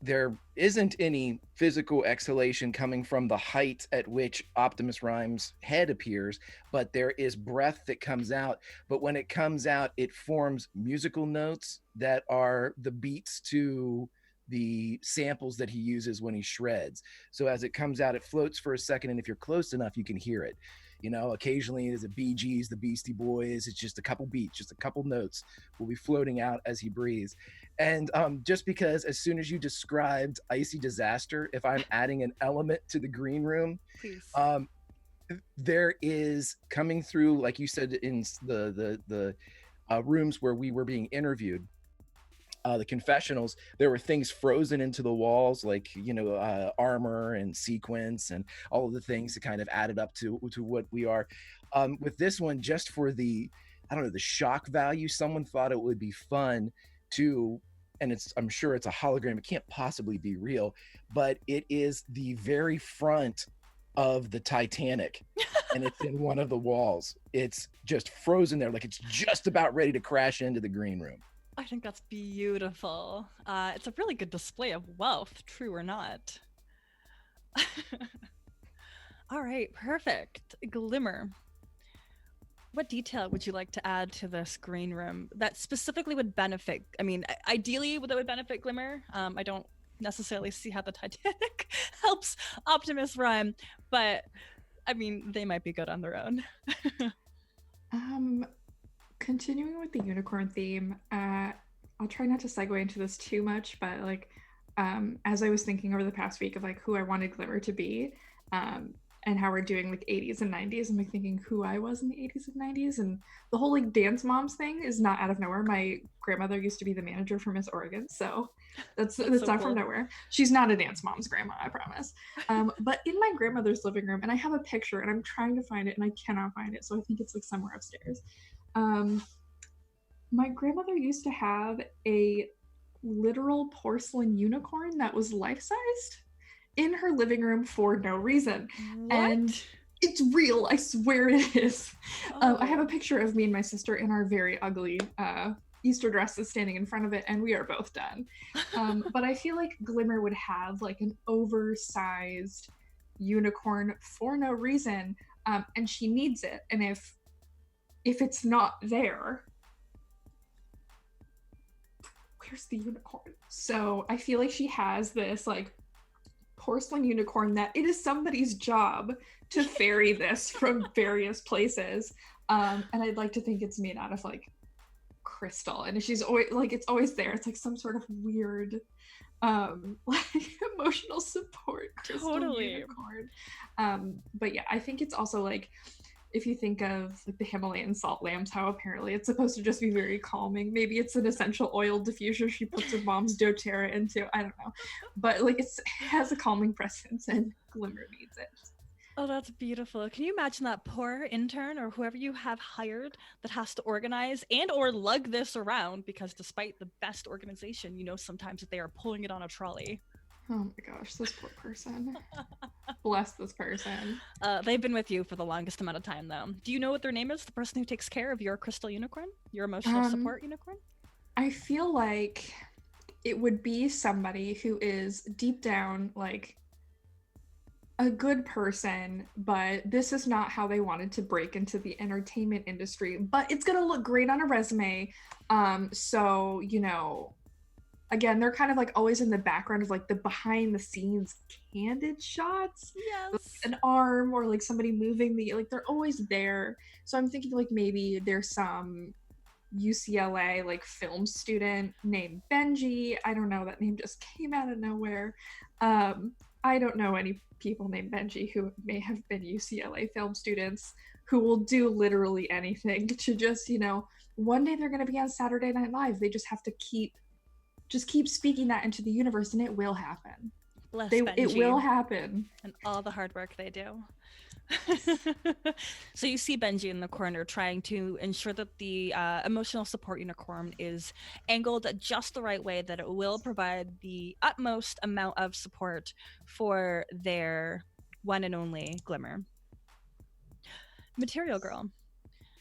S2: there isn't any physical exhalation coming from the height at which Optimus Prime's head appears, but there is breath that comes out. But when it comes out, it forms musical notes that are the beats to the samples that he uses when he shreds. So as it comes out, it floats for a second, and if you're close enough, you can hear it. Occasionally there's a Bee Gees, the Beastie Boys. It's just a couple beats, just a couple notes will be floating out as he breathes. And just because as soon as you described icy disaster, if I'm adding an element to the green room,
S1: Please.
S2: There is coming through, like you said, in the rooms where we were being interviewed, the confessionals, there were things frozen into the walls, like armor and sequence and all of the things that kind of added up to what we are. With this one, just for the shock value, someone thought it would be fun to, and I'm sure it's a hologram, it can't possibly be real, but it is the very front of the Titanic, and it's in one of the walls. It's just frozen there, like it's just about ready to crash into the green room.
S1: I think that's beautiful. It's a really good display of wealth, true or not. All right, perfect. Glimmer, what detail would you like to add to this green room that specifically would benefit, ideally that would benefit Glimmer? I don't necessarily see how the Titanic helps Optimus Prime, but they might be good on their own.
S3: Continuing with the unicorn theme, I'll try not to segue into this too much, but as I was thinking over the past week of who I wanted Glimmer to be, and how we're doing 80s and 90s, I'm thinking who I was in the 80s and 90s, and the whole dance moms thing is not out of nowhere. My grandmother used to be the manager for Miss Oregon, so That's
S1: so
S3: not
S1: cool.
S3: from nowhere. She's not a dance mom's grandma, I promise. But in my grandmother's living room, and I have a picture, and I'm trying to find it, and I cannot find it, so I think it's like somewhere upstairs. My grandmother used to have a literal porcelain unicorn that was life-sized in her living room for no reason.
S1: What?
S3: And it's real, I swear it is. I have a
S1: Oh.
S3: picture of me and my sister in our very ugly Easter dresses standing in front of it, and we are both done. But I feel like Glimmer would have like an oversized unicorn for no reason, and she needs it. And if it's not there, where's the unicorn? So I feel like she has this like porcelain unicorn that it is somebody's job to ferry this from various places. And I'd like to think it's made out of like crystal, and she's always like, it's always there. It's like some sort of weird like emotional support crystal
S1: Totally.
S3: unicorn. But yeah, I think it's also like, if you think of like the Himalayan salt lamps, how apparently it's supposed to just be very calming. Maybe it's an essential oil diffuser she puts her mom's doTERRA into. I don't know, but like it has a calming presence, and Glimmer needs it.
S1: Oh, that's beautiful. Can you imagine that poor intern or whoever you have hired that has to organize and or lug this around, because despite the best organization, you know, sometimes they are pulling it on a trolley.
S3: Oh my gosh, this poor person. Bless this person.
S1: They've been with you for the longest amount of time, though. Do you know what their name is? The person who takes care of your crystal unicorn? Your emotional support unicorn?
S3: I feel like it would be somebody who is deep down like a good person, but this is not how they wanted to break into the entertainment industry. But it's gonna look great on a resume. So, you know, again, they're kind of like always in the background of like the behind the scenes candid shots.
S1: Yes.
S3: An arm or like somebody moving the, like they're always there. So I'm thinking like maybe there's some UCLA like film student named Benji. I don't know, that name just came out of nowhere. I don't know any people named Benji who may have been UCLA film students who will do literally anything to just, you know, one day they're going to be on Saturday Night Live. They just have to keep speaking that into the universe, and it will happen.
S1: Bless
S3: It
S1: Benji
S3: will happen.
S1: and all the hard work they do. So you see Benji in the corner trying to ensure that the emotional support unicorn is angled just the right way, that it will provide the utmost amount of support for their one and only Glimmer. Material Girl,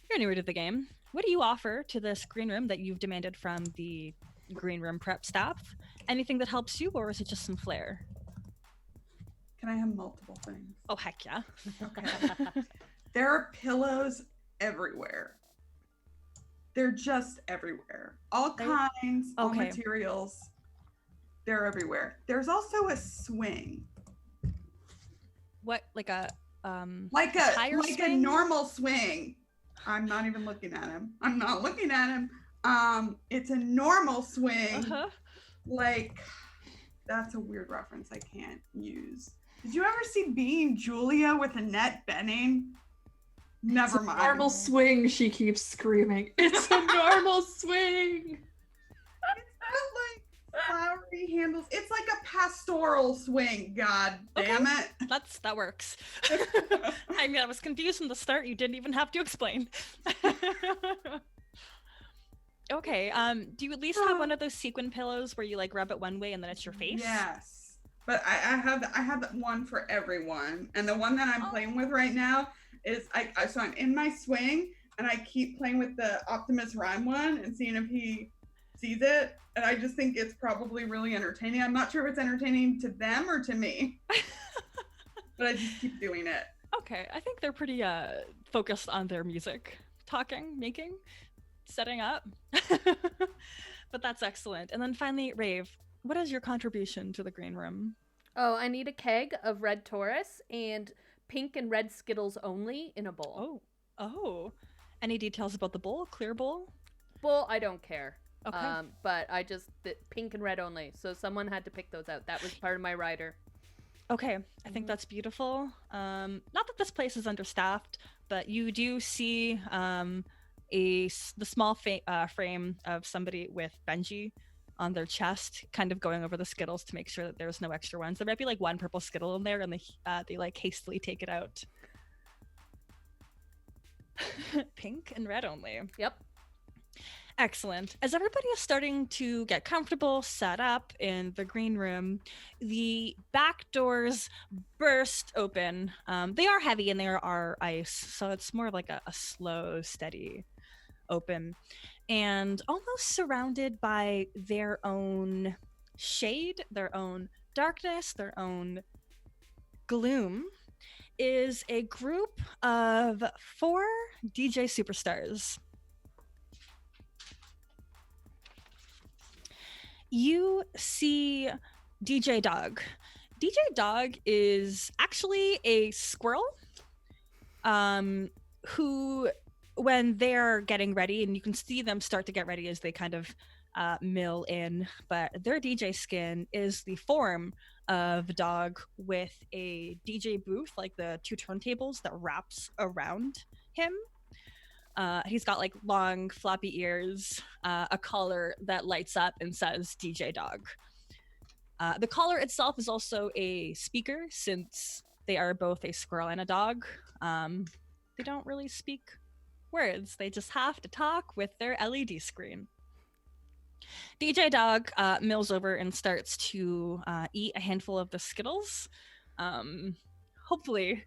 S1: you're newer to the game. What do you offer to this green room that you've demanded from the green room prep staff? Anything that helps you, or is it just some flair?
S4: Can I have multiple things?
S1: Oh, heck yeah.
S4: Okay. There are pillows everywhere. They're just everywhere. All kinds, all
S1: Okay.
S4: materials. They're everywhere. There's also a swing.
S1: What, like a
S4: Like
S1: tire
S4: a
S1: swing?
S4: normal swing. I'm not even looking at him. I'm not looking at him. It's a normal swing.
S1: Uh-huh.
S4: Like, that's a weird reference I can't use. Did you ever see Being Julia with Annette Bening? Never mind.
S3: Normal swing, she keeps screaming. It's a normal swing.
S4: It's got like flowery handles. It's like a pastoral swing. God damn it.
S1: That works. I mean, I was confused from the start. You didn't even have to explain. Okay. Do you at least have one of those sequin pillows where you like rub it one way and then it's your face?
S4: Yes. But I have one for everyone. And the one that I'm playing with right now is so I'm in my swing and I keep playing with the Optimus Rhyme one and seeing if he sees it. And I just think it's probably really entertaining. I'm not sure if it's entertaining to them or to me. But I just keep doing it.
S1: Okay. I think they're pretty focused on their music, talking, making, setting up. But that's excellent. And then finally, Rave, what is your contribution to the green room?
S5: Oh, I need a keg of red Taurus and pink and red Skittles only in a bowl.
S1: Oh. Any details about the bowl? Clear bowl?
S5: Bowl, I don't care.
S1: Okay.
S5: But the pink and red only. So someone had to pick those out. That was part of my rider.
S1: Okay, I think that's beautiful. Not that this place is understaffed, but you do see the small frame of somebody with Benji on their chest, kind of going over the Skittles to make sure that there's no extra ones. There might be like one purple Skittle in there, and they like hastily take it out. Pink and red only.
S5: Yep.
S1: Excellent. As everybody is starting to get comfortable, set up in the green room, the back doors burst open. They are heavy and they are ice, so it's more like a slow, steady open. And almost surrounded by their own shade, their own darkness, their own gloom, is a group of 4 DJ superstars. You see DJ Dog. DJ Dog is actually a squirrel who, when they're getting ready, and you can see them start to get ready as they kind of mill in, but their DJ skin is the form of a dog with a DJ booth, like the 2 turntables that wraps around him. He's got like long floppy ears, a collar that lights up and says DJ Dog. The collar itself is also a speaker, since they are both a squirrel and a dog. They don't really speak words, they just have to talk with their LED screen. DJ Dog mills over and starts to eat a handful of the Skittles, hopefully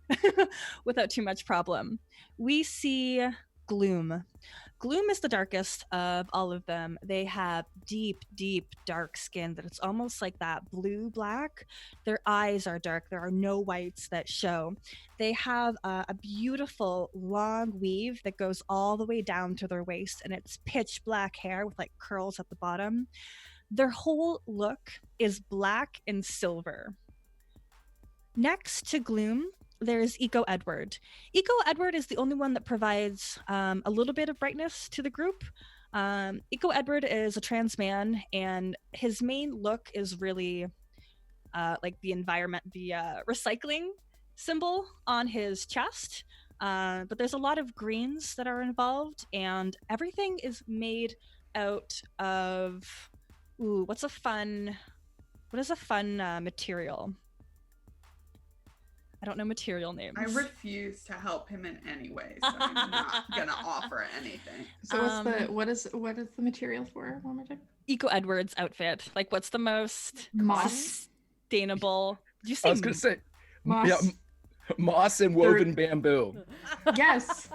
S1: without too much problem. We see Gloom. Gloom is the darkest of all of them. They have deep, deep, dark skin that it's almost like that blue-black. Their eyes are dark. There are no whites that show. They have a beautiful long weave that goes all the way down to their waist, and it's pitch black hair with like curls at the bottom. Their whole look is black and silver. Next to Gloom, there's Eco Edward. Eco Edward is the only one that provides a little bit of brightness to the group. Eco Edward is a trans man, and his main look is really like the environment, the recycling symbol on his chest. But there's a lot of greens that are involved, and everything is made out of what is a fun material? I don't know material names.
S4: I refuse to help him in any way, so I'm not gonna offer anything.
S3: So what is the material for? One more time.
S1: Eco Edward's outfit. Like, what's the most
S3: Moss.
S1: sustainable? Did you say
S2: I was gonna say
S3: Moss.
S2: yeah, moss and woven bamboo.
S3: Yes.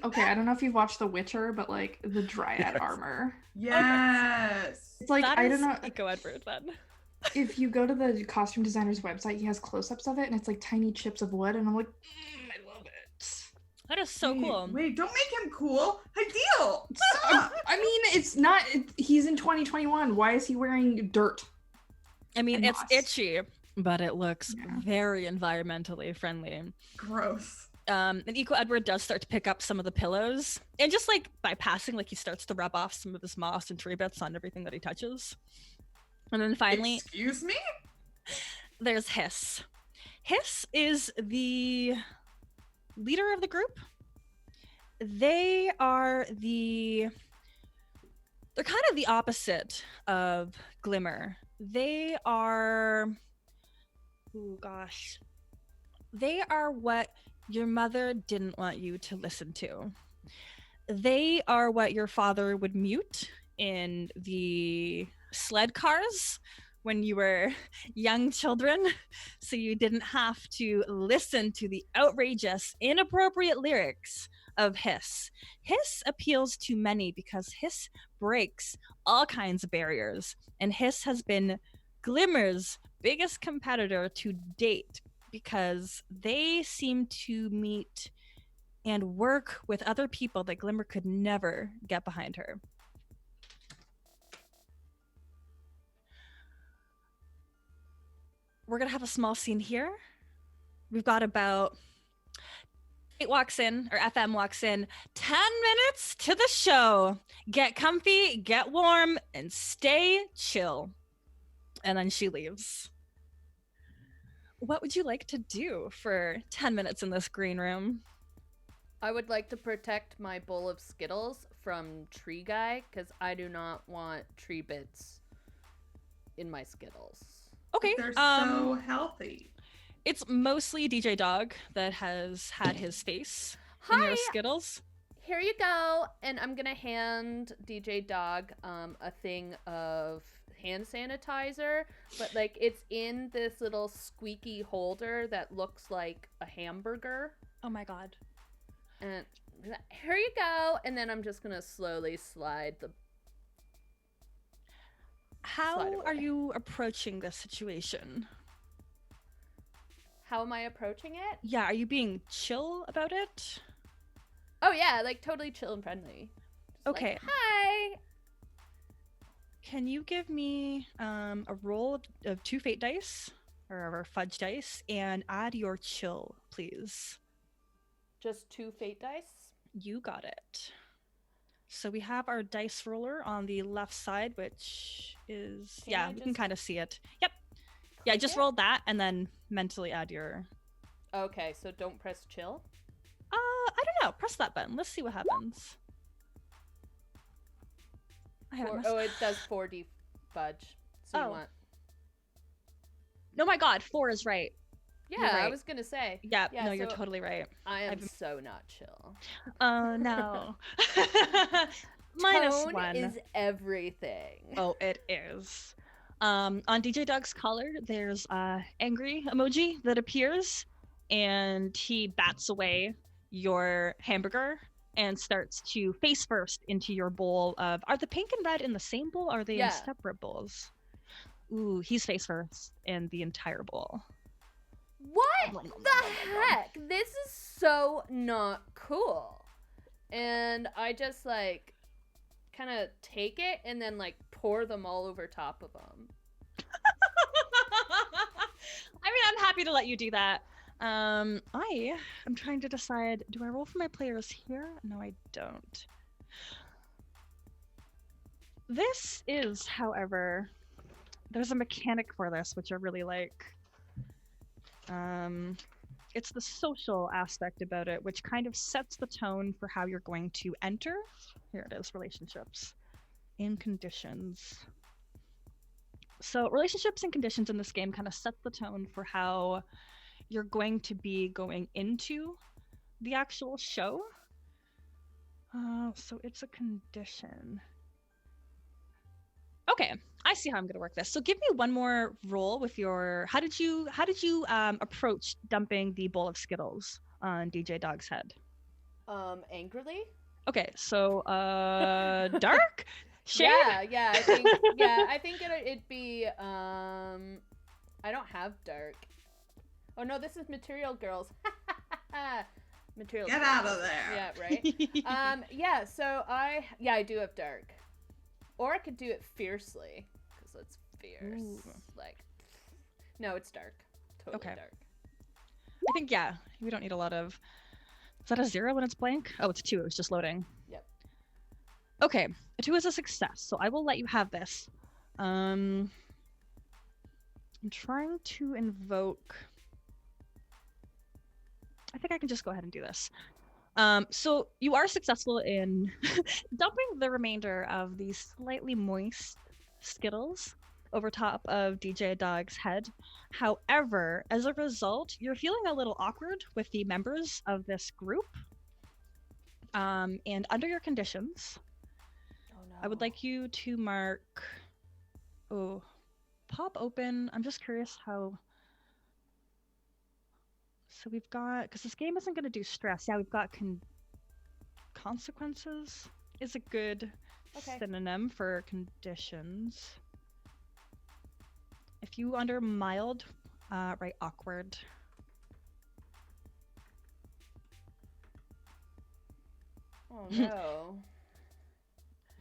S3: Okay, I don't know if you've watched The Witcher, but like the Dryad armor.
S4: Yes.
S3: It's like,
S1: that
S3: I
S1: is
S3: don't know.
S1: Eco Edward then.
S3: If you go to the costume designer's website, he has close-ups of it, and it's like tiny chips of wood, and I'm like, I love it.
S1: That is so cool.
S4: Wait, don't make him cool. Ideal. Stop.
S3: I mean, it's not. He's in 2021. Why is he wearing dirt?
S1: I mean,
S3: and
S1: it's
S3: moss.
S1: itchy, but it looks
S3: Yeah.
S1: very environmentally friendly.
S4: Gross.
S1: And Eco Edward does start to pick up some of the pillows, and just like by passing, like he starts to rub off some of his moss and tree bits on everything that he touches. And then finally,
S4: Excuse me?
S1: there's Hiss. Hiss is the leader of the group. They're kind of the opposite of Glimmer. They are they are what your mother didn't want you to listen to. They are what your father would mute in the sled cars when you were young children, so you didn't have to listen to the outrageous, inappropriate lyrics of Hiss. Hiss appeals to many because Hiss breaks all kinds of barriers, and Hiss has been Glimmer's biggest competitor to date because they seem to meet and work with other people that Glimmer could never get behind her. We're gonna have a small scene here. We've got about FM walks in, 10 minutes to the show. Get comfy, get warm, and stay chill. And then she leaves. What would you like to do for 10 minutes in this green room?
S5: I would like to protect my bowl of Skittles from Tree Guy because I do not want tree bits in my Skittles.
S1: Okay.
S4: They're so healthy.
S1: It's mostly DJ Dog that has had his face in your
S5: Hi,
S1: Skittles.
S5: here you go. And I'm gonna hand DJ Dog a thing of hand sanitizer, but like it's in this little squeaky holder that looks like a hamburger.
S1: Oh my god.
S5: And here you go. And then I'm just gonna slowly slide the.
S1: How
S5: Slide
S1: are
S5: away.
S1: you approaching this situation?
S5: How am I approaching it?
S1: Yeah, are you being chill about it?
S5: Oh yeah, like totally chill and friendly. Just like,
S1: Okay.
S5: hi.
S1: Can you give me a roll of 2 fate dice or fudge dice and add your chill, please?
S5: Just 2 fate dice.
S1: You got it. So we have our dice roller on the left side, which is
S5: Can I
S1: we can
S5: just
S1: kind of see it. Yep. Yeah,
S5: click
S1: just
S5: it?
S1: roll that and then mentally add your.
S5: Okay, so don't press chill.
S1: I don't know. Press that button. Let's see what happens. I haven't messed-
S5: Oh, it does 4D fudge. So you
S1: Oh.
S5: want?
S1: No, my God, 4 is right.
S5: Yeah, I
S1: right.
S5: was gonna say.
S1: Yeah,
S5: Yeah,
S1: no, you're
S5: so
S1: totally right.
S5: I am
S1: I've-
S5: so not chill.
S1: Oh no. Minus
S5: Tone
S1: 1.
S5: is everything.
S1: Oh, it is. On DJ Dog's collar, there's a angry emoji that appears, and he bats away your hamburger and starts to face first into your bowl of. Are the pink and red in the same bowl? Or are they
S5: Yeah.
S1: in separate bowls? Ooh, he's face first in the entire bowl.
S5: What the heck? This is so not cool. And I just like kind of take it and then like pour them all over top of them.
S1: I mean, I'm happy to let you do that. I am trying to decide, do I roll for my players here? No, I don't. This is, however, there's a mechanic for this, which I really like. It's the social aspect about it, which kind of sets the tone for how you're going to enter. Here it is, relationships and conditions. So relationships and conditions in this game kind of set the tone for how you're going to be going into the actual show. So it's a condition. Okay, I see how I'm gonna work this. So give me one more roll with your. How did you approach dumping the bowl of Skittles on DJ Dog's head?
S5: Angrily?
S1: Okay, so dark. Shade?
S5: Yeah, I think it'd be I don't have dark. Oh no, this is Material Girls. Material
S4: Get
S5: Girls.
S4: out of there.
S5: Yeah, right. Yeah, so I do have dark. Or I could do it fiercely cuz it's fierce.
S1: Ooh.
S5: Like no, it's dark. Totally
S1: Okay.
S5: dark.
S1: I think we don't need a lot of. Is that a 0 when it's blank? Oh, it's 2. It was just loading.
S5: Yep.
S1: Okay, a 2 is a success, so I will let you have this. I'm trying to invoke. I think I can just go ahead and do this. So you are successful in dumping the remainder of these slightly moist Skittles over top of DJ Dog's head. However, as a result, you're feeling a little awkward with the members of this group. And under your conditions,
S5: Oh no.
S1: I would like you to mark. Oh, pop open. I'm just curious how. So we've got, because this game isn't going to do stress. Yeah, we've got consequences is a good
S5: Okay.
S1: synonym for conditions. If you under mild, write awkward.
S5: Oh no.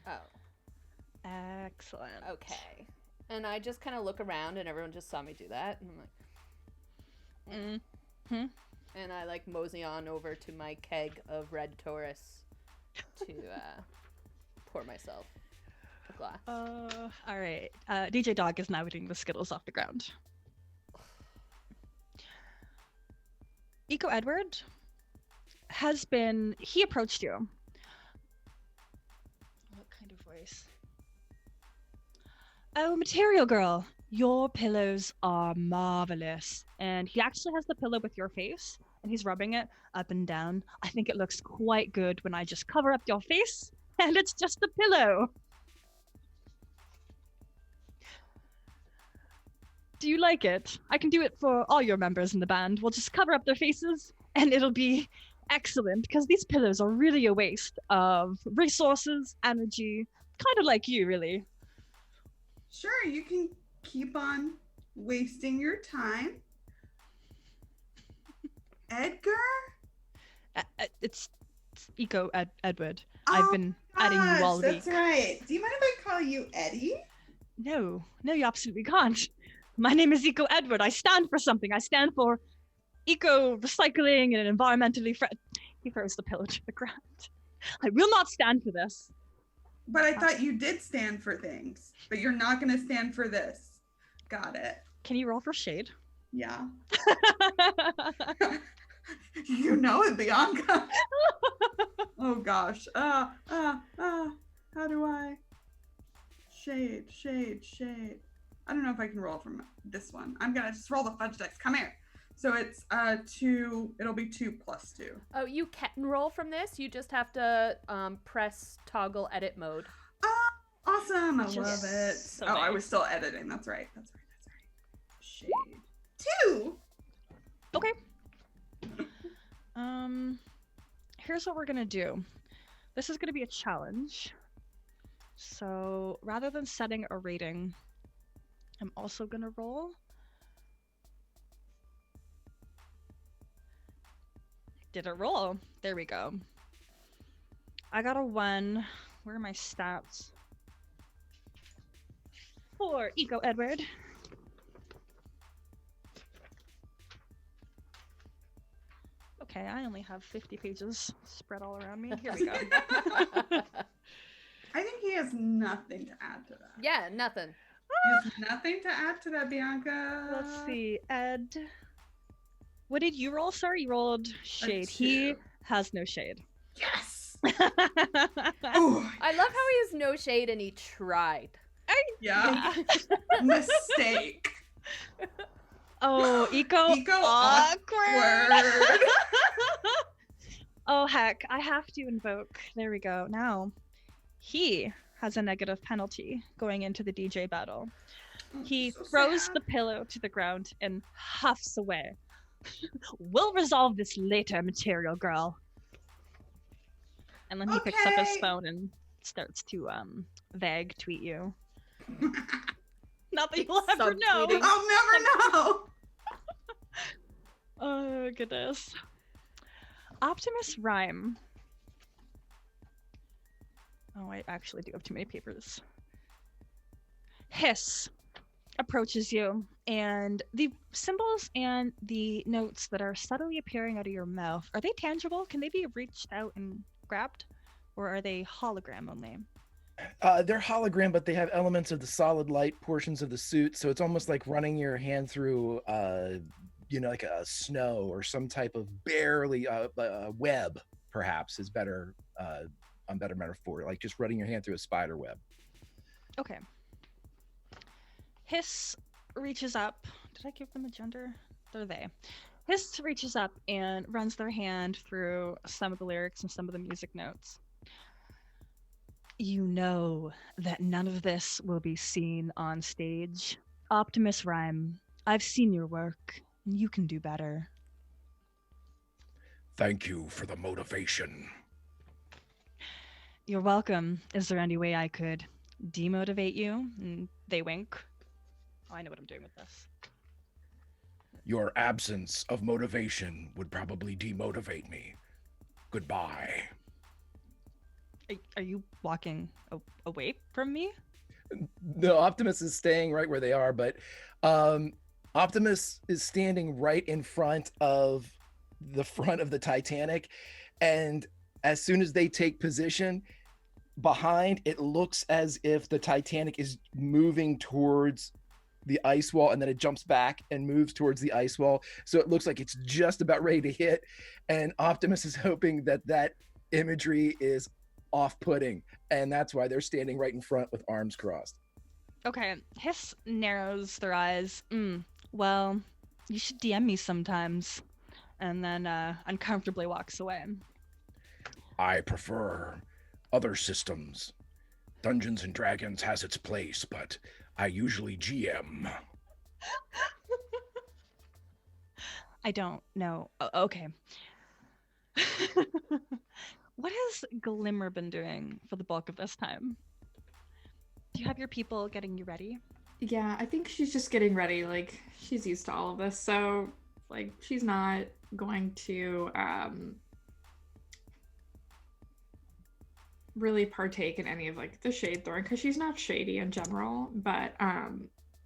S5: Oh,
S1: Excellent.
S5: okay. And I just kind of look around and everyone just saw me do that and I'm like and I like mosey on over to my keg of Red Taurus to pour myself a glass.
S1: All right. DJ Dog is now eating the Skittles off the ground. Eco Edward, he approached you. What kind of voice? Oh, Material Girl, your pillows are marvelous. And he actually has the pillow with your face, and he's rubbing it up and down. I think it looks quite good when I just cover up your face, and it's just a pillow. Do you like it? I can do it for all your members in the band. We'll just cover up their faces, and it'll be excellent, because these pillows are really a waste of resources, energy, kind of like you, really.
S4: Sure, you can keep on wasting your time. Edgar?
S1: It's Edward. I've been adding you all week.
S4: That's right. Do you mind if I call you Eddie?
S1: No, you absolutely can't. My name is Eco Edward. I stand for something. I stand for eco recycling and environmentally He throws the pillow to the ground. I will not stand for this.
S4: But I thought you did stand for things, but you're not going to stand for this. Got it.
S1: Can you roll for shade?
S4: Yeah. You know it, Bianca. Oh gosh. How do I? Shade. I don't know if I can roll from this one. I'm gonna just roll the fudge dice. Come here. So it's 2, it'll be 2 + 2.
S5: Oh, you can roll from this. You just have to press toggle edit mode.
S4: Awesome. I love it.
S1: So
S4: I
S1: nice.
S4: was still editing. That's right. Shade. 2.
S1: Okay. Here's what we're gonna do. This is gonna be a challenge. So rather than setting a rating, I'm also gonna roll. Did it roll? There we go. I got a 1. Where are my stats? 4, Eco Edward. Okay, I only have 50 pages spread all around me. Here we go.
S4: I think he has nothing to add to that.
S5: Yeah, nothing.
S4: He has nothing to add to that, Bianca.
S1: Let's see, Ed. What did you roll? Sorry, you rolled shade.
S4: 2.
S1: He has no shade.
S4: Yes.
S1: Ooh.
S5: I love how he has no shade and he tried.
S4: Yeah. Mistake.
S1: Oh, Eco
S4: awkward.
S1: Oh, heck. I have to invoke. There we go. Now, he has a negative penalty going into the DJ battle. He
S4: So
S1: throws
S4: sad.
S1: the pillow to the ground and huffs away. We'll resolve this later, Material Girl. And then he picks up his
S4: Okay.
S1: phone and starts to vague tweet you. Not that you'll ever know.
S5: Subtweeting.
S4: I'll never know.
S1: Oh goodness. Optimus Rhyme. Oh, I actually do have too many papers. Hiss approaches you, and the symbols and the notes that are subtly appearing out of your mouth, are they tangible? Can they be reached out and grabbed? Or are they hologram only?
S2: They're hologram, but they have elements of the solid light portions of the suit. So it's almost like running your hand through, like a snow or some type of barely web, perhaps is better, a better metaphor. Like just running your hand through a spider web.
S1: Okay. Hiss reaches up. Did I give them a gender? They're they. Hiss reaches up and runs their hand through some of the lyrics and some of the music notes. You know that none of this will be seen on stage. Optimus Rhyme, I've seen your work, and you can do better.
S6: Thank you for the motivation.
S1: You're welcome. Is there any way I could demotivate you? And they wink. Oh, I know what I'm doing with this.
S6: Your absence of motivation would probably demotivate me. Goodbye.
S1: Are you walking away from me?
S2: No, Optimus is staying right where they are, but Optimus is standing right in front of the Titanic, and as soon as they take position behind, it looks as if the Titanic is moving towards the ice wall, and then it jumps back and moves towards the ice wall. So it looks like it's just about ready to hit. And Optimus is hoping that that imagery is off-putting, and that's why they're standing right in front with arms crossed.
S1: Okay, Hiss narrows their eyes. Well, you should DM me sometimes. And then uncomfortably walks away.
S6: I prefer other systems. Dungeons and Dragons has its place, but I usually GM.
S1: I don't know. Okay. What has Glimmer been doing for the bulk of this time? Do you have your people getting you ready?
S3: Yeah, I think she's just getting ready. Like, she's used to all of this, so like she's not going to really partake in any of like the shade throwing because she's not shady in general. But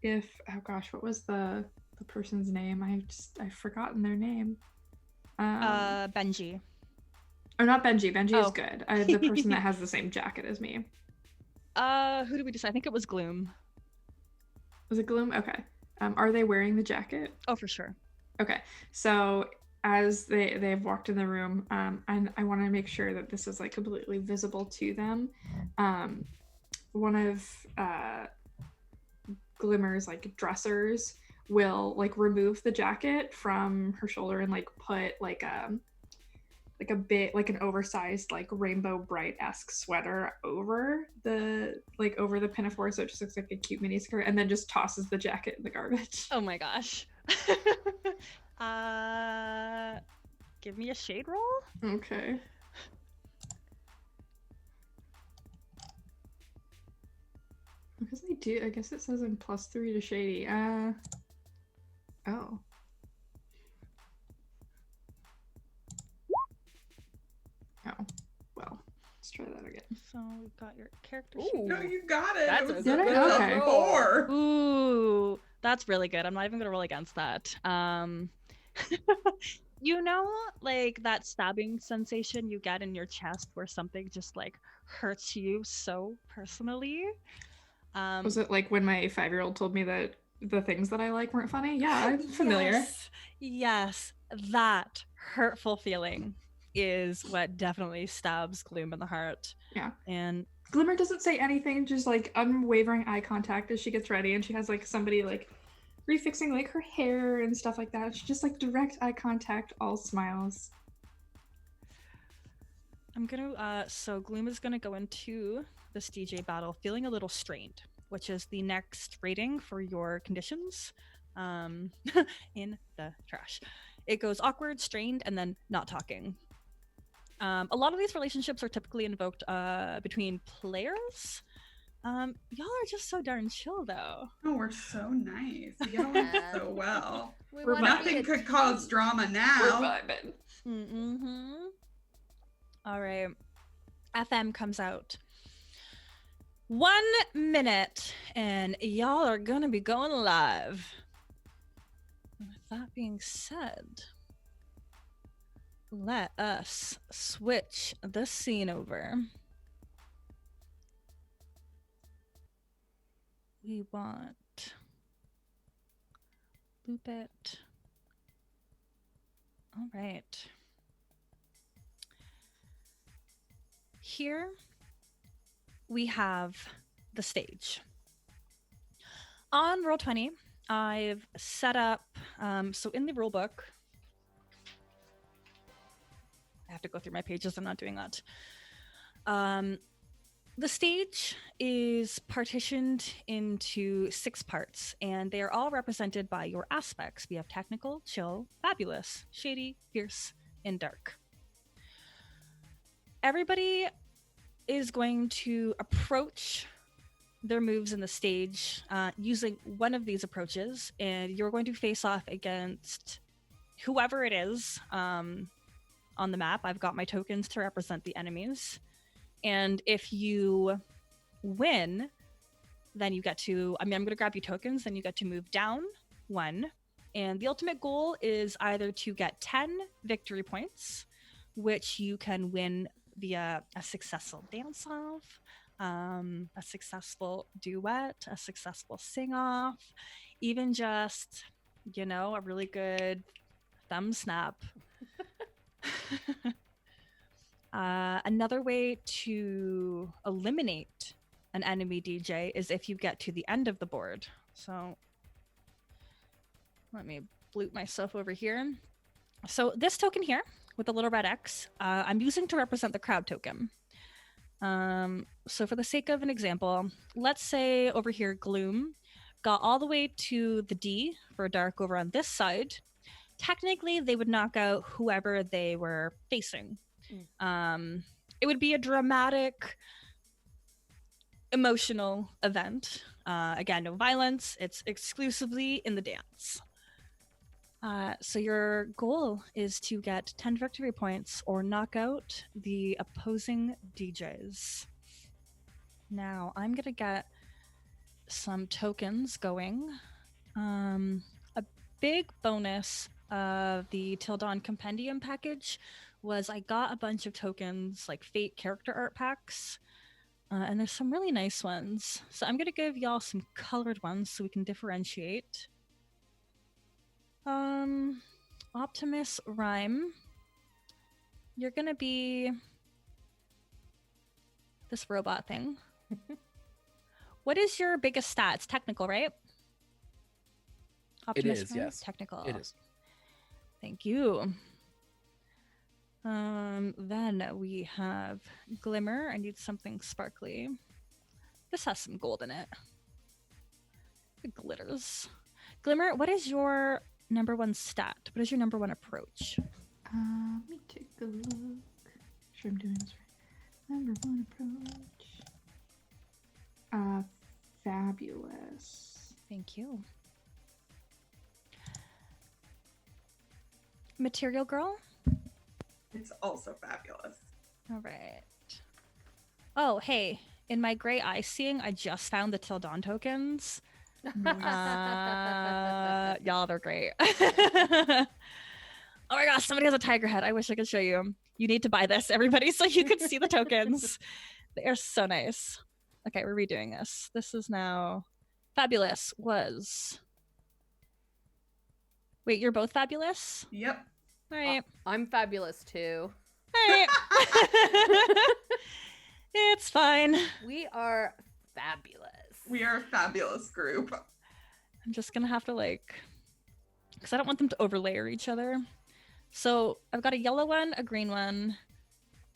S3: if oh gosh, what was the person's name? I've forgotten their name.
S1: Benji.
S3: Or not Benji. Benji is
S1: Oh.
S3: good. The person that has the same jacket as me.
S1: Who did we decide? I think it was Gloom.
S3: Was it Gloom? Okay. Are they wearing the jacket?
S1: Oh, for sure.
S3: Okay. So as they've walked in the room, and I want to make sure that this is like completely visible to them. One of Glimmer's like dressers will like remove the jacket from her shoulder and like put like a bit like an oversized like Rainbow Bright-esque sweater over the pinafore, so it just looks like a cute mini skirt, and then just tosses the jacket in the garbage.
S1: Oh my gosh. Give me a shade roll?
S3: Okay. Because they do, I guess it says I'm +3 to shady. Oh. Oh, well, let's try that again.
S1: So we've got your character
S5: Ooh.
S1: sheet.
S4: No, you got it.
S5: That's
S4: It was
S5: a
S3: good
S4: that's a
S3: roll. Okay.
S4: 4.
S1: Ooh, that's really good. I'm not even gonna roll against that. You know, like that stabbing sensation you get in your chest where something just like hurts you so personally.
S3: Was it like when my 5-year-old told me that the things that I like weren't funny? Yeah, I'm familiar.
S1: Yes, that hurtful feeling is what definitely stabs Gloom in the heart.
S3: Yeah.
S1: And
S3: Glimmer doesn't say anything, just like unwavering eye contact as she gets ready, and she has like somebody like refixing like her hair and stuff like that. She just like direct eye contact, all smiles.
S1: I'm gonna so Gloom is gonna go into this DJ battle feeling a little strained, which is the next rating for your conditions in the trash. It goes awkward, strained, and then not talking. A lot of these relationships are typically invoked between players. Y'all are just so darn chill though.
S4: Oh, we're so nice. We get along so well.
S5: We
S3: We're
S5: wanna be
S4: Nothing
S5: a
S4: could cause
S5: team.
S4: drama
S3: We're
S4: now.
S3: vibing.
S1: Mm-hmm. All right. FM comes out. 1 minute, and y'all are gonna be going live. With that being said, let us switch the scene over. We want loop it. All right. Here we have the stage. On Roll20, I've set up, so in the rule book, I have to go through my pages, I'm not doing that. The stage is partitioned into 6 parts, and they are all represented by your aspects. We have technical, chill, fabulous, shady, fierce, and dark. Everybody is going to approach their moves in the stage using one of these approaches, and you're going to face off against whoever it is on the map. I've got my tokens to represent the enemies. And if you win, then you get to, I'm going to grab you tokens, then you get to move down 1. And the ultimate goal is either to get 10 victory points, which you can win via a successful dance-off, a successful duet, a successful sing-off, even just, a really good thumb snap. Another way to eliminate an enemy DJ is if you get to the end of the board. So let me bloop myself over here. So this token here with the little red X, I'm using to represent the crowd token. So for the sake of an example, let's say over here, Gloom got all the way to the D for dark over on this side. Technically, they would knock out whoever they were facing. It would be a dramatic, emotional event. Again, no violence. It's exclusively in the dance. So your goal is to get 10 victory points or knock out the opposing DJs. Now, I'm going to get some tokens going. A big bonus of the Til Dawn Compendium package was I got a bunch of tokens, like Fate character art packs. And there's some really nice ones. So I'm going to give y'all some colored ones so we can differentiate. Optimus Rhyme, you're gonna be this robot thing. What is your biggest stat? It's technical, right? Optimus
S2: It is,
S1: Rhyme?
S2: yes.
S1: Technical.
S2: It is.
S1: Thank you. Then we have Glimmer. I need something sparkly. This has some gold in it. It glitters. Glimmer, what is your number one stat? What is your number one approach?
S3: Let me take a look. Make sure I'm doing this right. Number one approach. Fabulous.
S1: Thank you. Material Girl?
S4: It's also fabulous.
S1: All right. Oh, hey. In my gray eye seeing, I just found the Til Dawn tokens. Y'all, they're great. Oh my gosh, somebody has a tiger head. I wish I could show you. You need to buy this, everybody, so you can see the tokens. They are so nice. Okay, we're redoing this. This is now fabulous. Was wait, you're both fabulous?
S4: Yep.
S1: All right.
S5: I'm fabulous too.
S1: All right. It's fine.
S5: We are fabulous.
S4: We are a fabulous group.
S1: I'm just gonna have to because I don't want them to overlayer each other. So I've got a yellow one, a green one,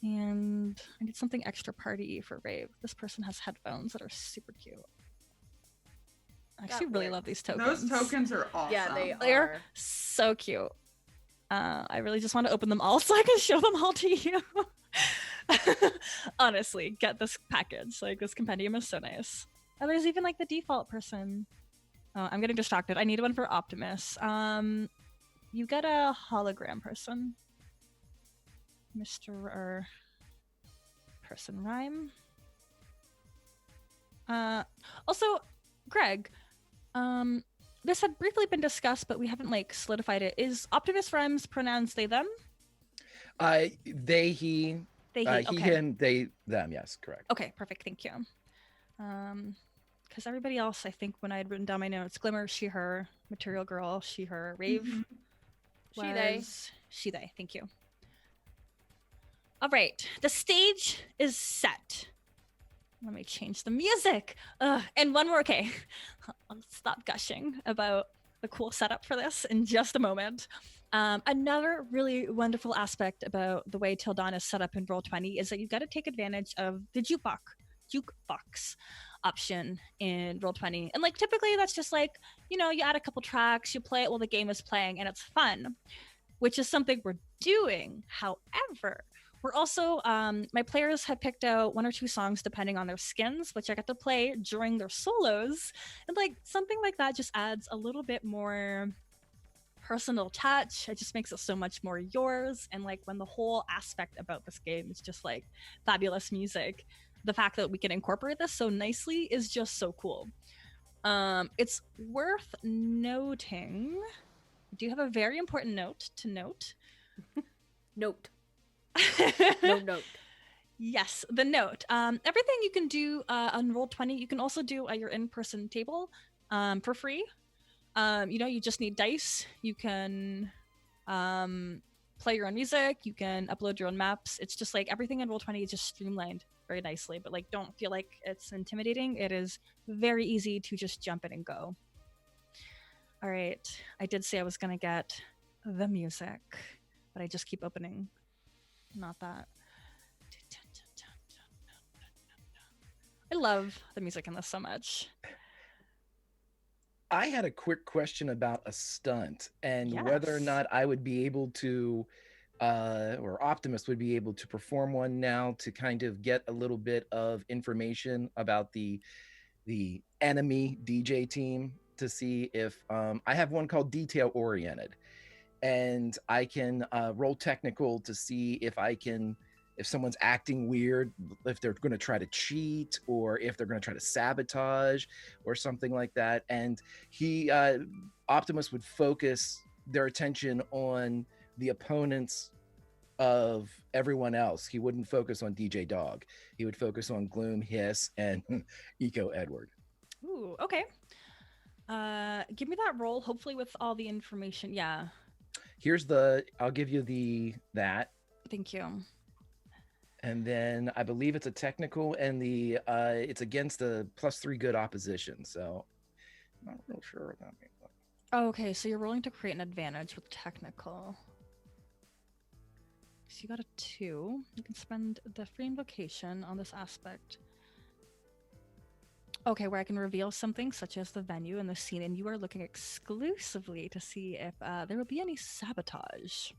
S1: and I need something extra party for Rave. This person has headphones that are super cute. I actually really
S5: works.
S1: love these tokens.
S4: Those tokens are awesome.
S5: Yeah, they
S1: They're
S5: are.
S1: so cute. I really just want to open them all so I can show them all to you. Honestly, get this package. This compendium is so nice. Oh, there's even the default person. Oh, I'm getting distracted. I need one for Optimus. You get a hologram person. Mr. or person rhyme. Also, Greg, this had briefly been discussed, but we haven't solidified it. Is Optimus Rhyme's pronouns they them?
S2: They, he.
S1: They, he.
S2: He,
S1: Okay.
S2: him, they, them. Yes, correct.
S1: Okay, perfect. Thank you. Because everybody else, I think, when I had written down my notes, Glimmer, she, her, Material Girl, she, her, Rave,
S4: Mhm.
S5: She, they.
S1: she, they. Thank you. All right, the stage is set. Let me change the music. And one more. Okay, I'll stop gushing about the cool setup for this in just a moment. Another really wonderful aspect about the way Til Dawn is set up in Roll20 is that you've got to take advantage of the jukebox option in Roll20. And typically that's just you add a couple tracks, you play it while the game is playing, and it's fun, which is something we're doing. However, we're also, my players have picked out one or two songs depending on their skins, which I get to play during their solos. And something like that just adds a little bit more personal touch. It just makes it so much more yours. And when the whole aspect about this game is just fabulous music, the fact that we can incorporate this so nicely is just so cool. It's worth noting, I do have a very important note to note.
S5: Note. Note.
S1: Yes, the note. Everything you can do on Roll20, you can also do at your in-person table for free. You just need dice. You can play your own music. You can upload your own maps. It's just like everything in Roll20 is just streamlined very nicely, but like don't feel like it's intimidating. It is very easy to just jump in and go. All right. I did say I was going to get the music, but I just keep opening. Not that. I love the music in this so much.
S2: I had a quick question about a stunt and whether or
S1: Yes.
S2: not I would be able to, or Optimus would be able to perform one now to kind of get a little bit of information about the enemy DJ team to see if I have one called Detail Oriented, and I can roll technical to see if someone's acting weird, if they're going to try to cheat or if they're going to try to sabotage or something like that. And Optimus would focus their attention on the opponents of everyone else. He wouldn't focus on DJ Dog. He would focus on Gloom, Hiss, and Eco Edward.
S1: Ooh, okay. Give me that roll, hopefully with all the information. Yeah.
S2: I'll give you that.
S1: Thank you.
S2: And then I believe it's a technical, and it's against a +3 good opposition. So I'm not real sure what that means.
S1: Okay, so you're rolling to create an advantage with technical. So you got a 2. You can spend the free invocation on this aspect. Okay, where I can reveal something such as the venue and the scene, and you are looking exclusively to see if there will be any sabotage.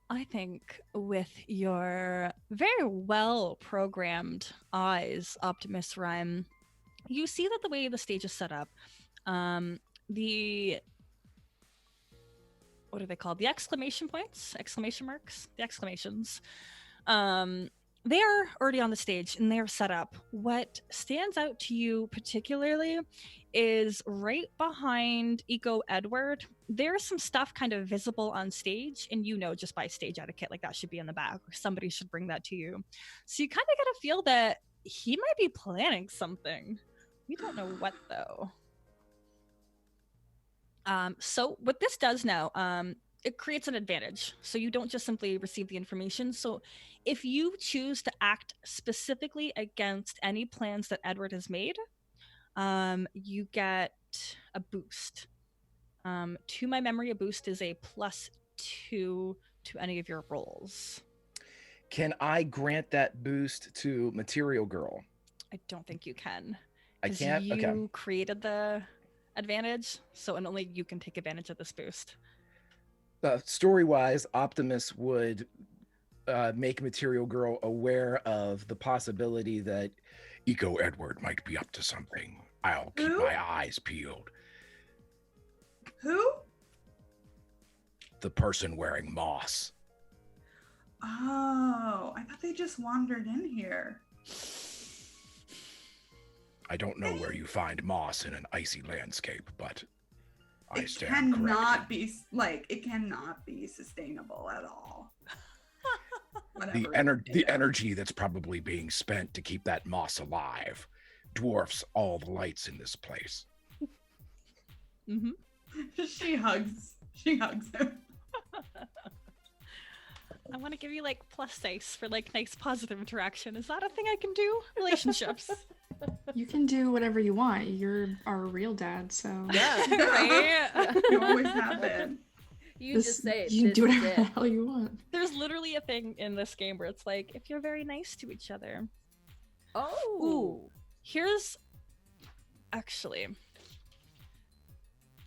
S1: I think with your very well programmed eyes, Optimus Rhyme, you see that the way the stage is set up, the what are they called? The exclamation points, exclamation marks, the exclamations. They are already on the stage and they're set up. What stands out to you particularly is right behind Eco Edward. There's some stuff kind of visible on stage, and just by stage etiquette, like that should be in the back, or somebody should bring that to you. So you kind of get a feel that he might be planning something. We don't know what though. So what this does now, it creates an advantage. So you don't just simply receive the information. So if you choose to act specifically against any plans that Edward has made, you get a boost. To my memory, a boost is a +2 to any of your rolls.
S2: Can I grant that boost to Material Girl?
S1: I don't think you can.
S2: I can't?
S1: You
S2: Okay.
S1: created the advantage, and only you can take advantage of this boost.
S2: Story-wise, Optimus would make Material Girl aware of the possibility that
S6: Eco Edward might be up to something. I'll keep
S4: Who?
S6: my eyes peeled.
S4: Who?
S6: The person wearing moss.
S4: Oh, I thought they just wandered in here.
S6: I don't know where you find moss in an icy landscape, but I
S4: It
S6: stand
S4: cannot
S6: corrected.
S4: it cannot be sustainable at all.
S6: The
S4: Whatever.
S6: energy that's probably being spent to keep that moss alive dwarfs all the lights in this place.
S1: Mm-hmm.
S4: She hugs him.
S1: I want to give you plus dice for nice positive interaction. Is that a thing I can do? Relationships.
S3: You can do whatever you want. You're our real dad, so
S5: Yeah.
S1: Right?
S4: You always have been.
S5: You
S3: This-
S5: just say
S3: you can
S5: this
S3: do
S5: is
S3: whatever the
S5: it.
S3: hell you want.
S1: There's literally a thing in this game where it's like, if you're very nice to each other.
S5: Oh.
S1: Ooh. Here's actually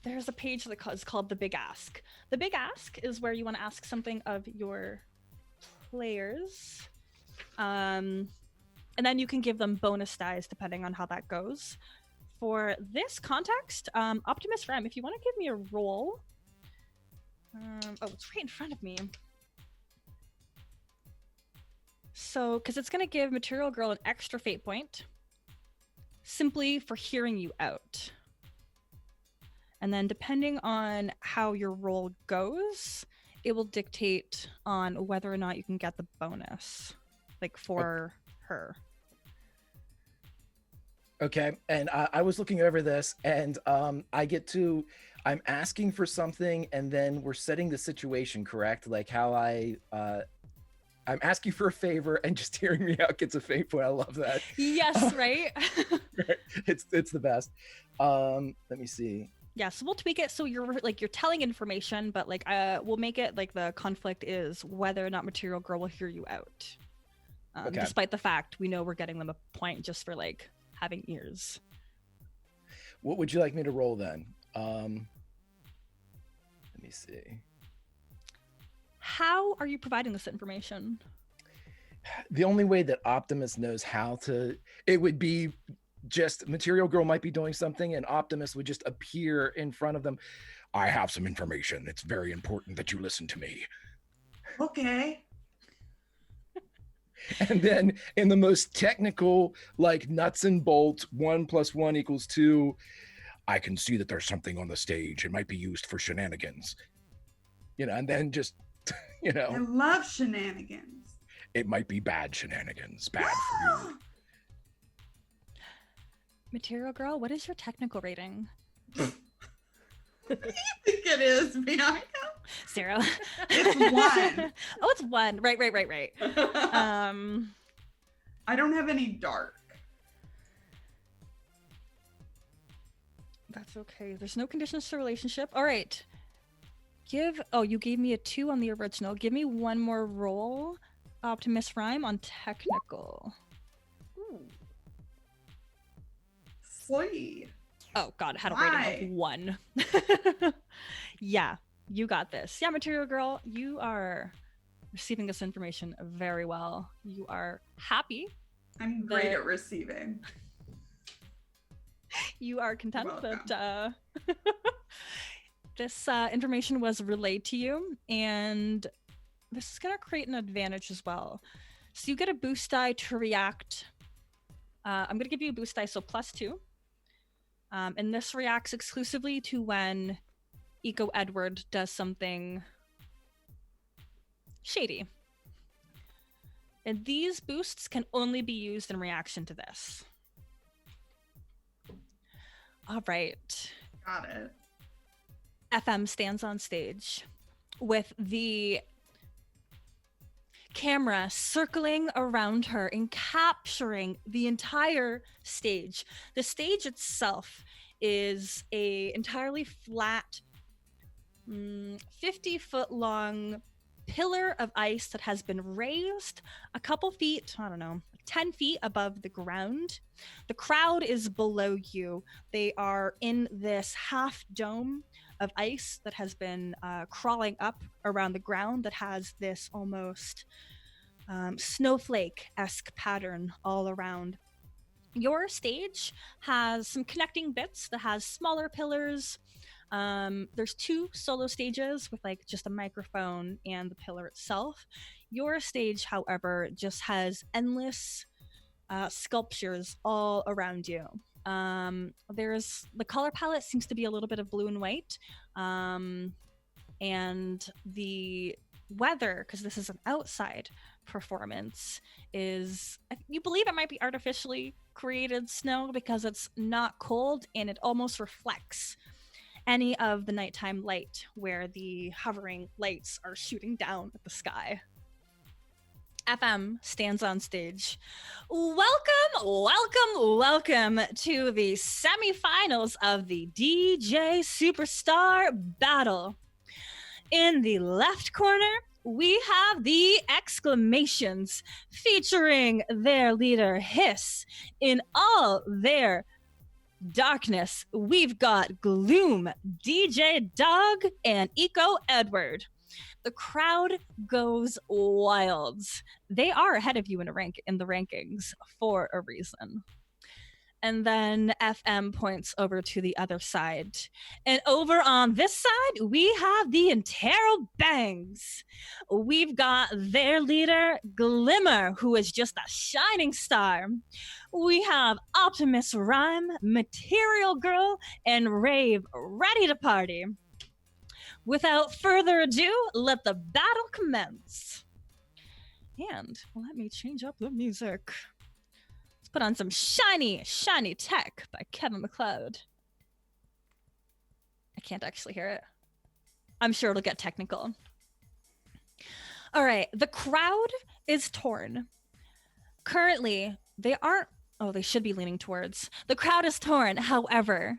S1: there's a page that is called the Big Ask. The Big Ask is where you want to ask something of your players. And then you can give them bonus dice depending on how that goes. For this context, Optimus Rhyme, if you want to give me a roll. It's right in front of me. So, because it's going to give Material Girl an extra fate point simply for hearing you out. And then depending on how your roll goes, it will dictate on whether or not you can get the bonus, for her.
S2: Okay, and I was looking over this, and I'm asking for something, and then we're setting the situation correct, like how I'm asking for a favor, and just hearing me out gets a fate point. I love that.
S1: Yes, right?
S2: It's the best. Let me see.
S1: Yeah, so we'll tweak it so you're telling information, but we'll make it like the conflict is whether or not Material Girl will hear you out.
S2: Okay.
S1: Despite the fact we know we're getting them a point just for having ears.
S2: What would you like me to roll then? Let me see.
S1: How are you providing this information?
S2: The only way that Optimus knows how to, it would be just Material Girl might be doing something and Optimus would just appear in front of them.
S6: I have some information. It's very important that you listen to me.
S4: Okay.
S2: And then in the most technical, nuts and bolts, 1 + 1 = 2.
S6: I can see that there's something on the stage. It might be used for shenanigans.
S2: And then just,
S4: I love shenanigans.
S6: It might be bad shenanigans. Bad for you.
S1: Material Girl, what is your technical rating?
S4: What do you think it is, Bianca?
S1: 0.
S4: It's 1.
S1: Oh, it's 1. Right.
S4: I don't have any dark.
S1: That's okay. There's no conditions to relationship. All right. You gave me a 2 on the original. Give me one more roll. Optimus Rhyme on technical.
S5: Ooh.
S4: Slee.
S1: Oh god, I had a rating of 1. Yeah, you got this. Yeah, Material Girl, you are receiving this information very well. You are happy.
S4: I'm great at receiving.
S1: You are content
S4: Welcome.
S1: that this information was relayed to you, and this is going to create an advantage as well. So you get a boost die to react. I'm going to give you a boost die, so +2. And this reacts exclusively to when Eco Edward does something shady. And these boosts can only be used in reaction to this. All right.
S4: Got it.
S1: FM stands on stage with the camera circling around her and capturing the entire stage. The stage itself is a entirely flat 50-foot long pillar of ice that has been raised a couple feet, 10 feet above the ground. The crowd is below you. They are in this half dome of ice that has been crawling up around the ground that has this almost snowflake-esque pattern all around. Your stage has some connecting bits that has smaller pillars. There's 2 solo stages with just a microphone and the pillar itself. Your stage, however, just has endless sculptures all around you. There's the color palette seems to be a little bit of blue and white, and the weather, because this is an outside performance, is, you believe it might be artificially created snow because it's not cold and it almost reflects any of the nighttime light where the hovering lights are shooting down at the sky. FM stands on stage. Welcome to the semifinals of the DJ Superstar Battle. In the left corner, we have the exclamations featuring their leader Hiss. In all their darkness, we've got Gloom, DJ Dog, and Eco Edward. The crowd goes wild. They are ahead of you in the rankings for a reason. And then FM points over to the other side. And over on this side, we have the Interrobangs. We've got their leader, Glimmer, who is just a shining star. We have Optimus Rhyme, Material Girl, and Rave ready to party. Without further ado, let the battle commence. And let me change up the music. It's put on some shiny, shiny tech by Kevin MacLeod. I can't actually hear it. I'm sure it'll get technical. All right, the crowd is torn. Currently, they aren't, oh, they should be leaning towards. The crowd is torn, however,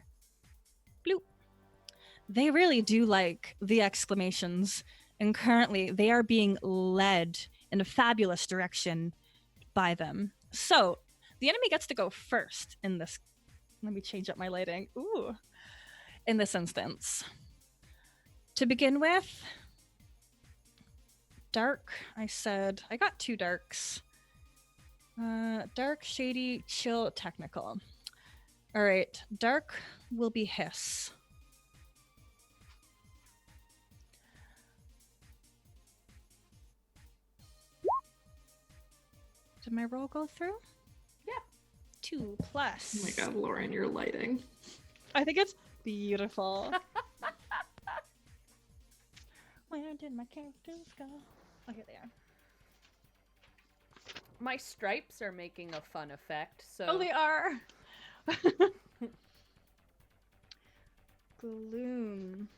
S1: bloop, they really do like the exclamations, and currently they are being led in a fabulous direction by them. So, the enemy gets to go first in this. Let me change up my lighting. Ooh. In this instance. To begin with, dark, I said, I got 2 darks. Dark, shady, chill, technical. All right, dark will be hiss. Did my roll go through?
S5: Yeah.
S1: 2 plus.
S3: Oh my god, Lauren, your lighting.
S1: I think it's beautiful. Where did my characters go? Oh, here they are.
S5: My stripes are making a fun effect, so...
S1: Oh, they are! Gloom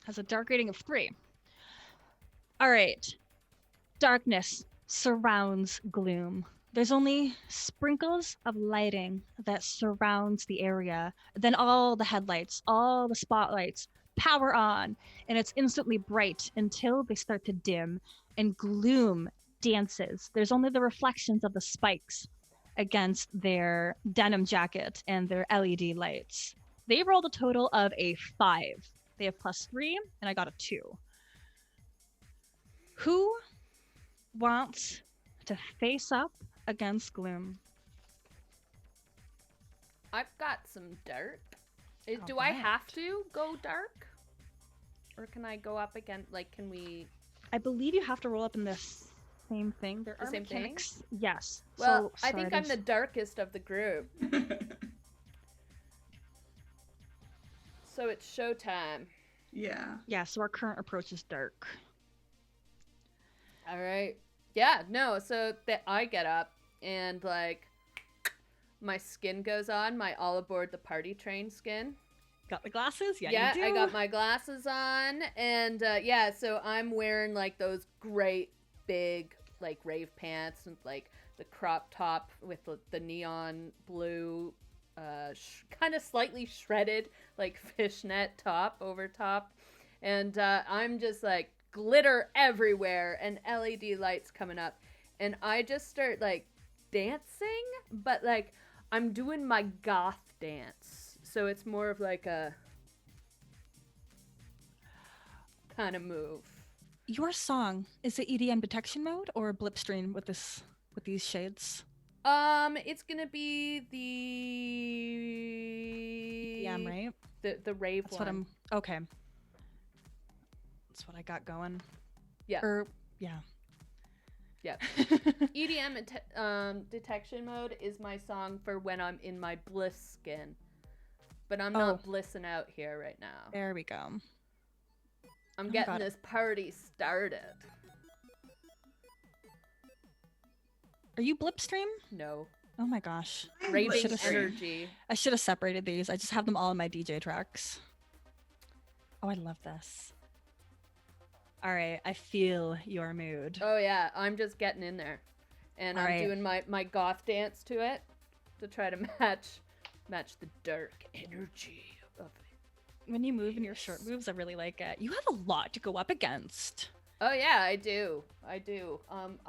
S1: has a dark rating of 3. All right. Darkness surrounds Gloom. There's only sprinkles of lighting that surrounds the area. Then all the headlights, all the spotlights power on, and it's instantly bright until they start to dim, and Gloom dances. There's only the reflections of the spikes against their denim jacket and their LED lights. They rolled a total of a 5. They have +3, and I got a 2. Who wants to face up against Gloom?
S5: I've got some dark. Do
S1: All
S5: I
S1: right.
S5: have to go dark? Or can I go up again? Like, can we...
S1: I believe you have to roll up in this same thing. There
S5: The
S1: are
S5: same thing?
S1: mechanics. Yes.
S5: Well,
S1: So,
S5: I think I'm the darkest of the group. So it's showtime.
S4: Yeah.
S1: Yeah, so our current approach is dark.
S5: All right. Yeah, no, so that I get up and, like, my skin goes on, my all aboard the party train skin.
S1: Got the glasses? Yeah,
S5: Yeah,
S1: you do.
S5: I got my glasses on, and yeah, so I'm wearing like those great big like rave pants and like the crop top with the neon blue, kind of slightly shredded like fishnet top over top, and I'm just like glitter everywhere and LED lights coming up, and I just start like dancing, but like I'm doing my goth dance. So it's more of like a kind of move.
S1: Your song, is it EDM detection mode or blipstream with these shades?
S5: It's gonna be the
S1: EDM, right?
S5: the rave
S1: That's
S5: one.
S1: what I'm okay. That's what I got going.
S5: Yeah.
S1: Yeah.
S5: Yeah. EDM detection mode is my song for when I'm in my bliss skin. But I'm not blissing out here right now.
S1: There we go.
S5: I'm
S1: Oh
S5: getting
S1: God.
S5: this party started.
S1: Are you blipstream?
S5: No.
S1: Oh my gosh.
S4: I'm
S5: Raving
S1: should've-
S5: energy.
S1: I should have separated these. I just have them all in my DJ tracks. Oh, I love this. All right, I feel your mood.
S5: Oh yeah, I'm just getting in there. And
S1: All
S5: I'm
S1: right.
S5: doing my goth dance to it to try to match the dark energy of it.
S1: When you move in your short moves, I really like it. You have a lot to go up against.
S5: Oh yeah, I do. I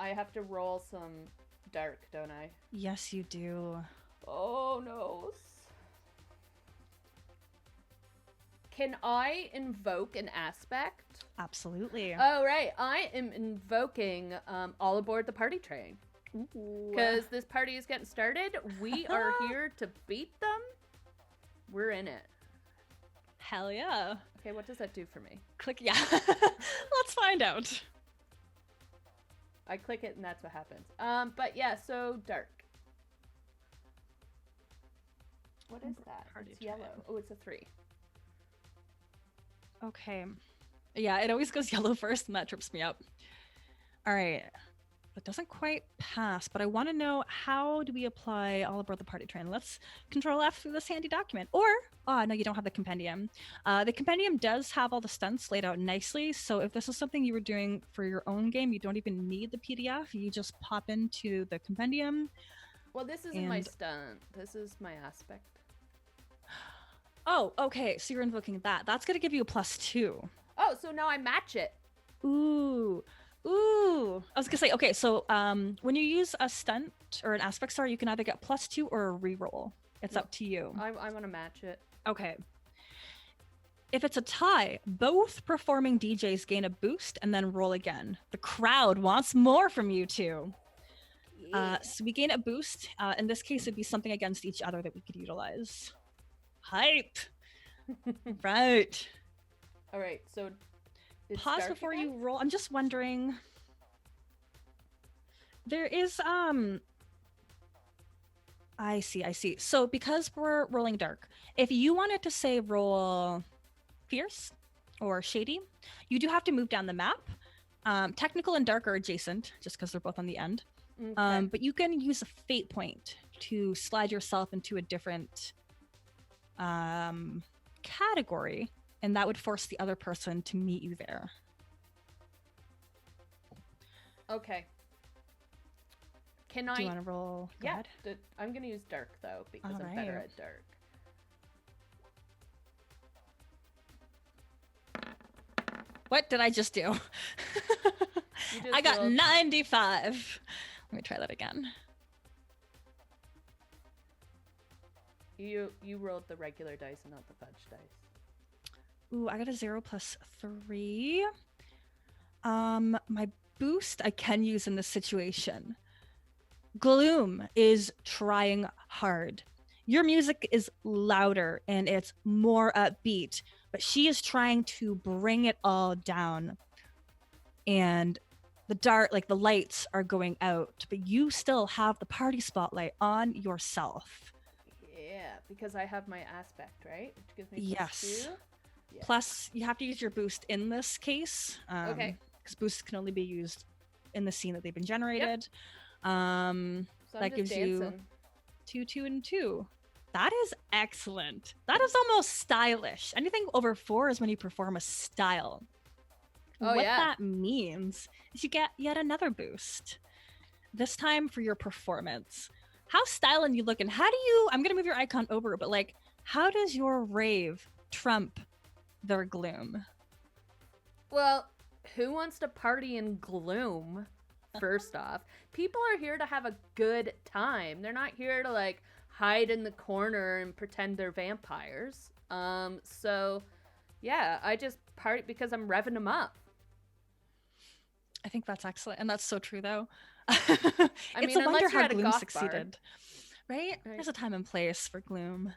S5: have to roll some dark, don't I?
S1: Yes, you do.
S5: Oh no. Can I invoke an aspect?
S1: Absolutely.
S5: Oh right, I am invoking all aboard the party train. Because this party is getting started. We are here to beat them. We're in it.
S1: Hell yeah.
S5: Okay, what does that do for me?
S1: Click, yeah. Let's find out.
S5: I click it and that's what happens. But yeah, so dark. What is that?
S1: Party
S5: It's yellow.
S1: train.
S5: Oh, it's a 3.
S1: Okay. Yeah, it always goes yellow first and that trips me up. All right. The That doesn't quite pass, but I want to know, how do we apply all aboard the party train? Let's Control F through this handy document. Or, no, you don't have the compendium. The compendium does have all the stunts laid out nicely, so if this is something you were doing for your own game, you don't even need the PDF. You just pop into the compendium.
S5: Well, this isn't my stunt. This is my aspect.
S1: Oh, okay, so you're invoking that. That's going to give you a +2.
S5: Oh, so now I match it.
S1: Ooh. Ooh, I was gonna say, okay, so when you use a stunt or an aspect star, you can either get +2 or a reroll. It's up to you.
S5: I want to match it.
S1: Okay. If it's a tie, both performing DJs gain a boost and then roll again. The crowd wants more from you two.
S5: Yeah.
S1: So we gain a boost. In this case, it'd be something against each other that we could utilize. Hype. Right.
S5: All right, so
S1: Pause
S5: dark
S1: before
S5: again?
S1: you roll. I'm just wondering. There is I see. So because we're rolling dark, if you wanted to say roll fierce or shady, you do have to move down the map. Technical and dark are adjacent, just because they're both on the end.
S5: Okay.
S1: But you can use a fate point to slide yourself into a different category, and that would force the other person to meet you there.
S5: Okay. Can
S1: Do
S5: I?
S1: you want to roll? Go
S5: Yeah,
S1: ahead.
S5: I'm gonna use dark though because I'm
S1: Alright.
S5: better at dark.
S1: What did I just do?
S5: You just
S1: I got
S5: rolled-
S1: 95. Let me try that again.
S5: You rolled the regular dice and not the fudge dice.
S1: Ooh, I got a 0 plus 3. My boost I can use in this situation. Gloom is trying hard. Your music is louder and it's more upbeat, but she is trying to bring it all down. And the lights are going out, but you still have the party spotlight on yourself.
S5: Yeah, because I have my aspect, right? Which gives me
S1: Yes.
S5: +2. Yeah.
S1: Plus, you have to use your boost in this case.
S5: Okay.
S1: Because boosts can only be used in the scene that they've been generated.
S5: So I'm
S1: that
S5: just
S1: gives you
S5: dancing.
S1: 2, 2, and 2. That is excellent. That is almost stylish. Anything over 4 is when you perform a style.
S5: Oh,
S1: what
S5: yeah.
S1: that means is you get yet another boost. This time for your performance. How styling you looking? How do you, I'm gonna move your icon over, but like, how does your rave trump their gloom?
S5: Well, who wants to party in gloom? First off, people are here to have a good time. They're not here to like hide in the corner and pretend they're vampires. So yeah, I just party because I'm revving them up.
S1: I think that's excellent, and that's so true though.
S5: I
S1: It's
S5: mean,
S1: a wonder
S5: unless you're
S1: how
S5: at a
S1: Gloom
S5: goth bar.
S1: succeeded. Right?
S5: Right.
S1: There's a time and place for Gloom.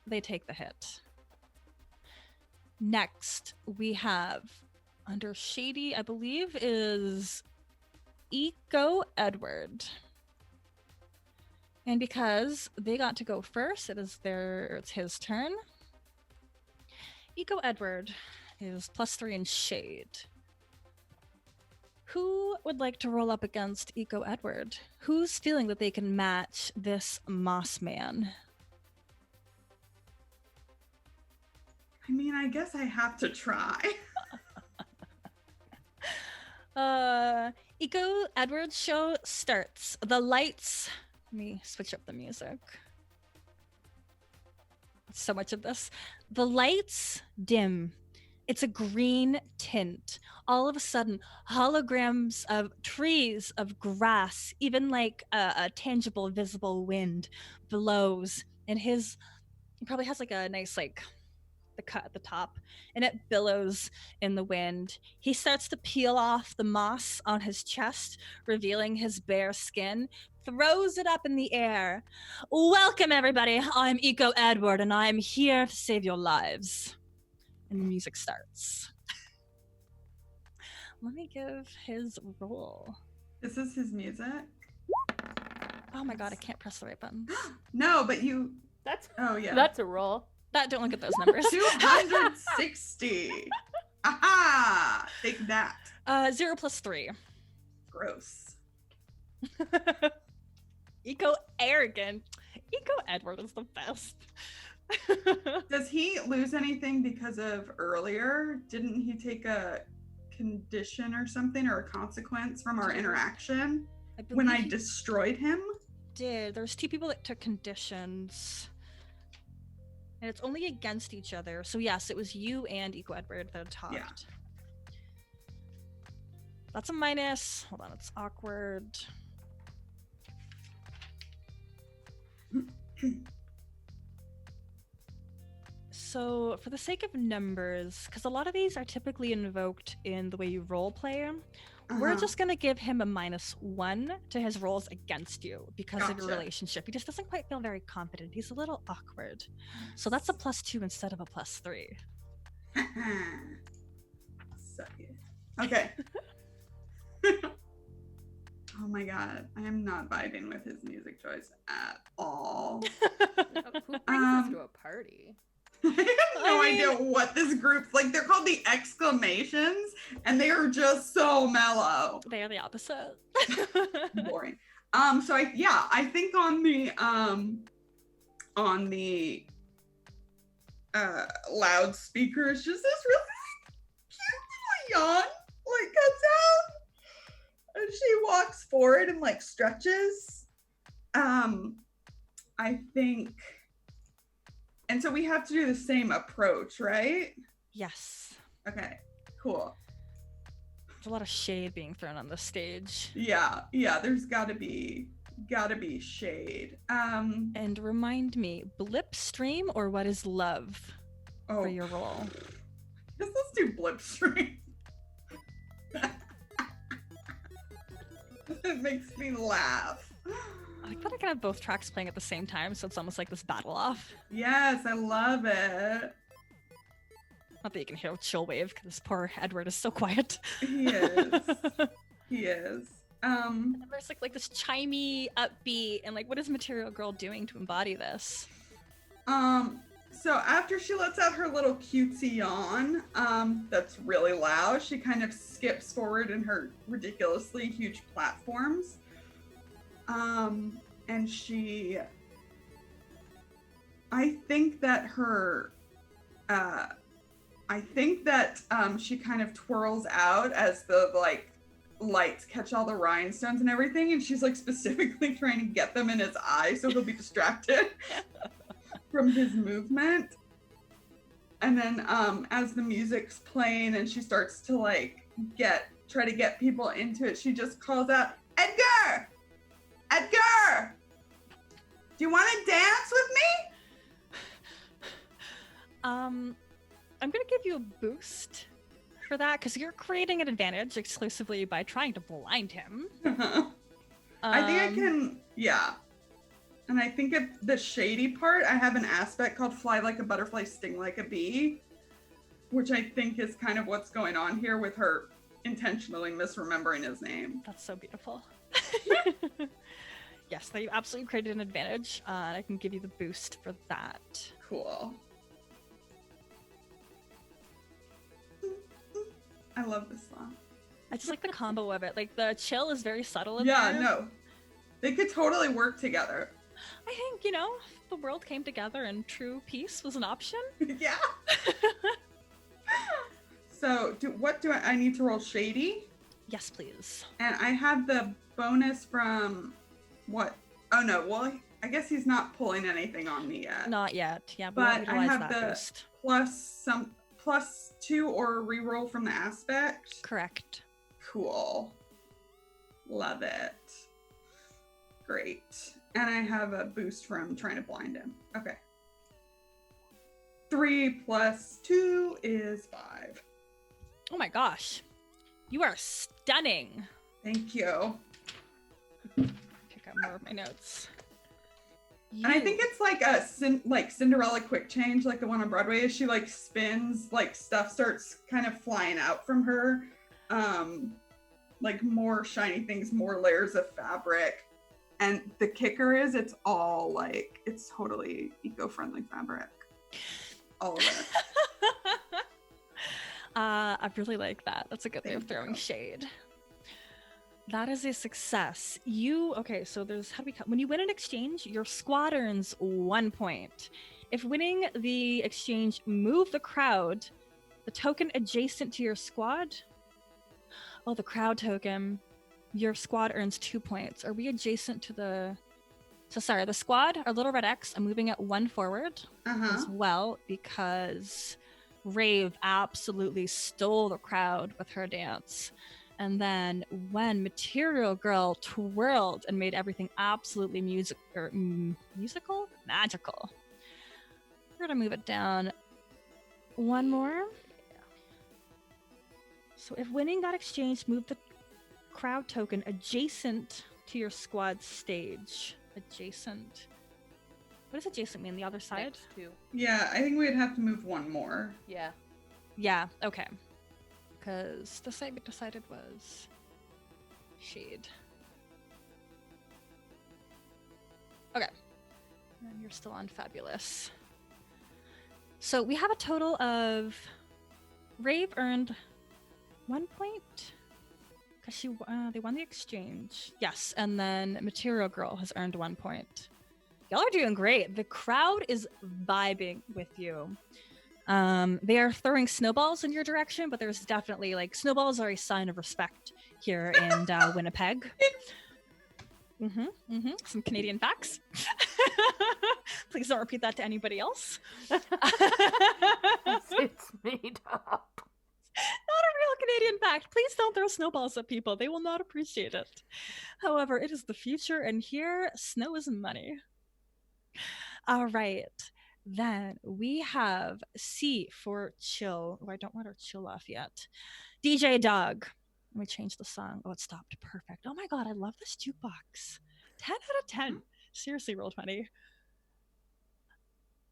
S1: They take the hit. Next, we have under Shady, I believe, is Eco Edward. And because they got to go first, it's his turn. Eco Edward is +3 in Shade. Who would like to roll up against Eco Edward? Who's feeling that they can match this Moss Man?
S4: I mean, I guess I have to try.
S1: Eco Edward's show starts. The lights. Let me switch up the music. So much of this. The lights dim. It's a green tint. All of a sudden, holograms of trees, of grass, even like a tangible, visible wind blows. And he probably has like a nice the cut at the top, and it billows in the wind. He starts to peel off the moss on his chest, revealing his bare skin, throws it up in the air. Welcome, everybody. I'm Eco Edward, and I'm here to save your lives. And the music starts. Let me give his roll.
S4: Is this his music?
S1: Oh my god, I can't press the right button.
S4: No, but you.
S5: That's
S4: Oh, yeah.
S5: that's a roll.
S1: Don't look at those numbers.
S4: 260. Aha! Take that.
S1: 0 plus 3.
S4: Gross.
S1: Eco arrogant. Eco Edward is the best.
S4: Does he lose anything because of earlier? Didn't he take a condition or something or a consequence from our interaction when I destroyed him?
S1: Did. There's two people that took conditions. And it's only against each other. So yes, it was you and Eco Edward that talked.
S4: Yeah.
S1: That's a minus. Hold on, it's awkward. So for the sake of numbers, because a lot of these are typically invoked in the way you role play, we're just going to give him a -1 to his rolls against you because of your
S4: Gotcha.
S1: relationship. He just doesn't quite feel very confident. He's a little awkward. So that's a +2 instead of a +3.
S4: Suck it. Okay. Oh my god, I am not vibing with his music choice at all.
S5: Who brings this to a party?
S4: I have no idea what this group's like. They're called the exclamations, and they are just so mellow.
S1: They are the opposite.
S4: Boring. So I think on the loudspeaker is just this really cute little yawn like cuts out. And she walks forward and like stretches. I think, and so we have to do the same approach, right?
S1: Yes.
S4: Okay, cool.
S1: There's a lot of shade being thrown on the stage.
S4: Yeah, there's gotta be shade.
S1: And remind me, blip stream or what is love for your role?
S4: Let's do blip stream. It makes me laugh.
S1: I thought I could have both tracks playing at the same time, so it's almost like this battle off.
S4: Yes, I love it.
S1: Not that you can hear chill wave because poor Edward is so quiet.
S4: He is. He is.
S1: And there's like this chimey, upbeat, and like, what is Material Girl doing to embody this?
S4: So after she lets out her little cutesy yawn, that's really loud, she kind of skips forward in her ridiculously huge platforms. And she, I think that she kind of twirls out as the like lights catch all the rhinestones and everything, and she's like specifically trying to get them in his eye so he'll be distracted from his movement. And then as the music's playing and she starts to like try to get people into it, she just calls out, Edgar! Edgar! Do you want to dance with me?
S1: I'm gonna give you a boost for that because you're creating an advantage exclusively by trying to blind him.
S4: I think I can, yeah. And I think at the shady part, I have an aspect called fly like a butterfly, sting like a bee, which I think is kind of what's going on here with her intentionally misremembering his name.
S1: That's so beautiful. Yes, you absolutely created an advantage. I can give you the boost for that.
S4: Cool. I love this song.
S1: I just like the combo of it. Like the chill is very subtle in
S4: Yeah,
S1: there.
S4: no. They could totally work together.
S1: I think, if the world came together and true peace was an option.
S4: Yeah. So, what do I need to roll shady?
S1: Yes, please.
S4: And I have the bonus from what? Oh no, well, I guess he's not pulling anything on me yet.
S1: Not yet. Yeah,
S4: But I have
S1: that
S4: the
S1: boost.
S4: +2 or reroll from the aspect.
S1: Correct.
S4: Cool. Love it. Great. And I have a boost from trying to blind him. Okay. 3 + 2 is 5.
S1: Oh my gosh. You are stunning.
S4: Thank you.
S1: Pick up more of my notes.
S4: And I think it's like a Cinderella quick change, like the one on Broadway, as she like spins, like stuff starts kind of flying out from her. Like more shiny things, more layers of fabric. And the kicker is it's all like, it's totally eco-friendly fabric. All of it.
S1: I really like that. That's a good way of
S4: Thank
S1: throwing
S4: you.
S1: shade. That is a success. Okay, so when you win an exchange, your squad earns 1 point. If winning the exchange move the crowd, the token adjacent to your squad, the crowd token, your squad earns 2 points. Are we adjacent to the squad, our little red X, I'm moving it 1 forward as well because Rave absolutely stole the crowd with her dance. And then when Material Girl twirled and made everything absolutely magical, we're gonna move it down 1 more. So if winning got exchanged, move the crowd token adjacent to your squad stage. Adjacent. What does adjacent mean? The other side?
S5: Next to.
S4: Yeah, I think we'd have to move 1 more.
S5: Yeah.
S1: Yeah, okay. Because the site we decided was shade. Okay. And you're still on fabulous. So we have a total of Rave earned 1 point because they won the exchange. Yes, and then Material Girl has earned 1 point. Y'all are doing great. The crowd is vibing with you. They are throwing snowballs in your direction, but there's definitely snowballs are a sign of respect here in Winnipeg. Some Canadian facts. Please don't repeat that to anybody else.
S5: It's made up.
S1: Not a real Canadian fact. Please don't throw snowballs at people. They will not appreciate it. However, it is the future, and here, snow is money. All right. Then we have C for chill. Oh, I don't want her chill off yet. DJ Dog. Let me change the song. Oh, it stopped. Perfect. Oh my God, I love this jukebox. 10 out of 10. Seriously, Roll20.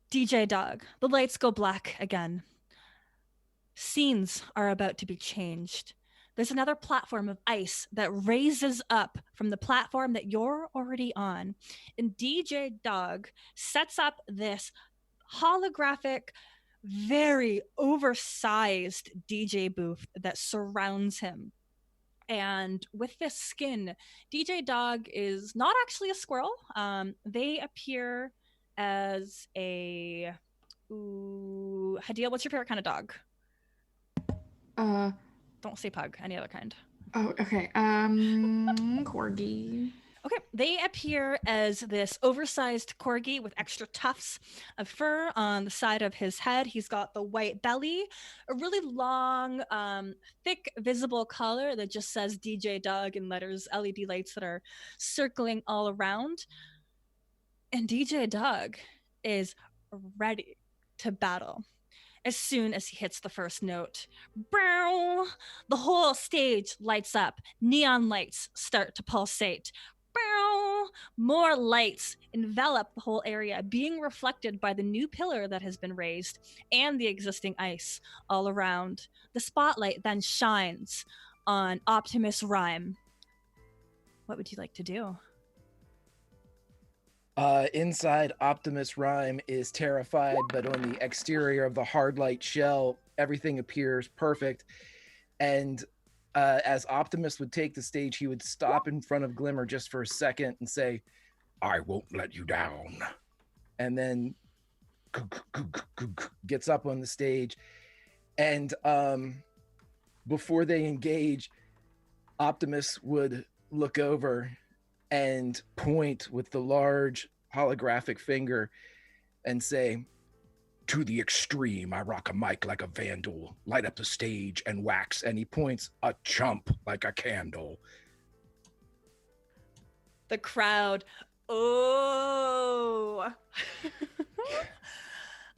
S1: DJ Dog. The lights go black again. Scenes are about to be changed. There's another platform of ice that raises up from the platform that you're already on. And DJ Dog sets up this holographic, very oversized DJ booth that surrounds him. And with this skin, DJ Dog is not actually a squirrel. They appear as a... Ooh, Hadil, what's your favorite kind of dog? Don't say pug, any other kind.
S3: Oh, okay. Corgi.
S1: Okay, they appear as this oversized corgi with extra tufts of fur on the side of his head. He's got the white belly, a really long, thick, visible collar that just says DJ Dog in letters, LED lights that are circling all around. And DJ Dog is ready to battle. As soon as he hits the first note, bow, the whole stage lights up. Neon lights start to pulsate. Bow, more lights envelop the whole area, being reflected by the new pillar that has been raised and the existing ice all around. The spotlight then shines on Optimus Rhyme. What would you like to do?
S2: Inside, Optimus Rhyme is terrified, but on the exterior of the hard light shell, everything appears perfect. And as Optimus would take the stage, he would stop in front of Glimmer just for a second and say,
S6: I won't let you down.
S2: And then gets up on the stage. And before they engage, Optimus would look over and point with the large holographic finger and say,
S6: to the extreme, I rock a mic like a vandal, light up the stage and wax, and he points a chump like a candle.
S1: The crowd, oh.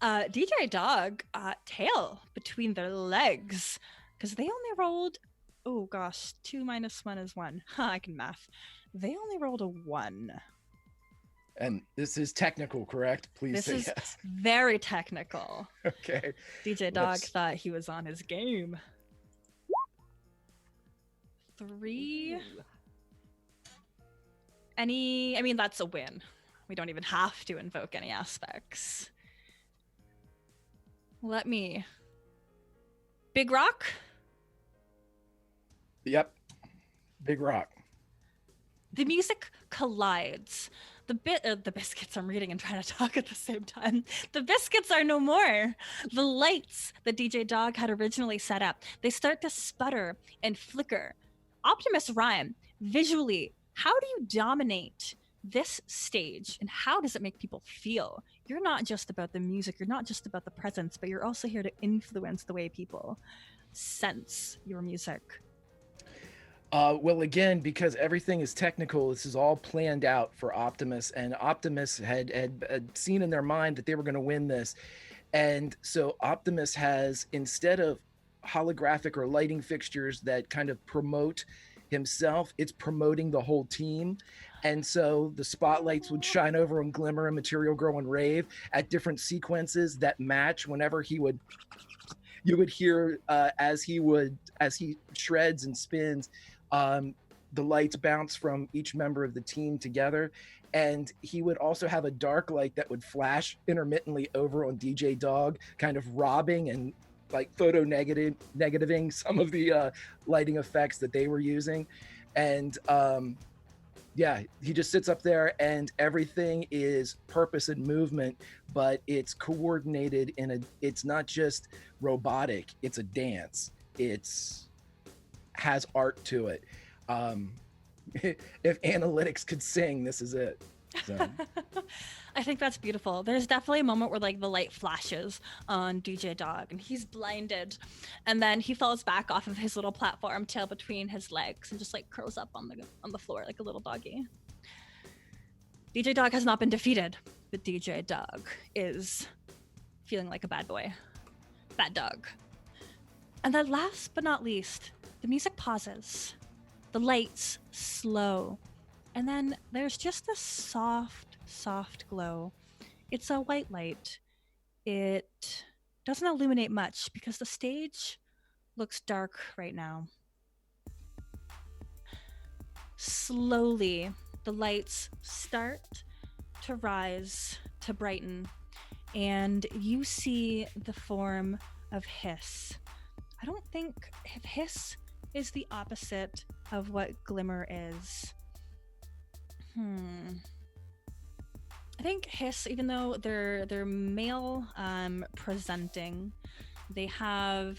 S1: DJ Dog, tail between their legs, because they only rolled, oh gosh, 2 minus 1 is 1. I can math. They only rolled a 1.
S2: And this is technical, correct? Please say
S1: This is
S2: yes.
S1: very technical.
S2: Okay.
S1: DJ Dog thought he was on his game. 3. That's a win. We don't even have to invoke any aspects. Big Rock?
S2: Yep. Big rock.
S1: The music collides. The biscuits, I'm reading and trying to talk at the same time. The biscuits are no more. The lights that DJ Dog had originally set up, they start to sputter and flicker. Optimus Rhyme, visually, how do you dominate this stage and how does it make people feel? You're not just about the music, you're not just about the presence, but you're also here to influence the way people sense your music.
S2: Well, again, because everything is technical, this is all planned out for Optimus, and Optimus had seen in their mind that they were going to win this. And so Optimus has, instead of holographic or lighting fixtures that kind of promote himself, it's promoting the whole team. And so the spotlights would shine over on Glimmer and Material Girl and Rave at different sequences that match whenever you would hear as he shreds and spins, the lights bounce from each member of the team together. And he would also have a dark light that would flash intermittently over on DJ Dog, kind of robbing and like negativing some of the lighting effects that they were using. And yeah, he just sits up there and everything is purpose and movement, but it's coordinated it's not just robotic, it's a dance. Has art to it. If analytics could sing, this is it. So.
S1: I think that's beautiful. There's definitely a moment where like the light flashes on DJ Dog and he's blinded, and then he falls back off of his little platform, tail between his legs, and just like curls up on the floor like a little doggy. DJ Dog has not been defeated, but DJ Dog is feeling like a bad boy. Bad dog. And then last but not least, the music pauses. The lights slow. And then there's just this soft glow. It's a white light. It doesn't illuminate much because the stage looks dark right now. Slowly, the lights start to rise, to brighten, and you see the form of Hiss. I don't think Hiss is the opposite of what Glimmer is. I think Hiss, even though they're male presenting, they have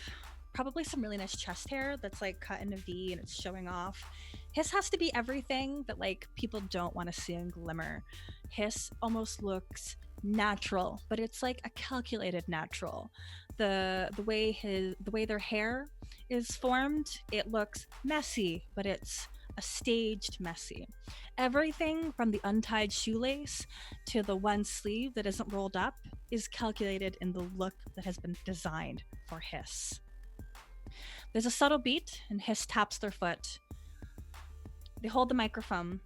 S1: probably some really nice chest hair that's like cut in a V and it's showing off. Hiss has to be everything that like people don't want to see in Glimmer. Hiss almost looks natural, but it's like a calculated natural. The way their hair is formed, it looks messy, but it's a staged messy. Everything from the untied shoelace to the one sleeve that isn't rolled up is calculated in the look that has been designed for Hiss. There's a subtle beat and Hiss taps their foot. They hold the microphone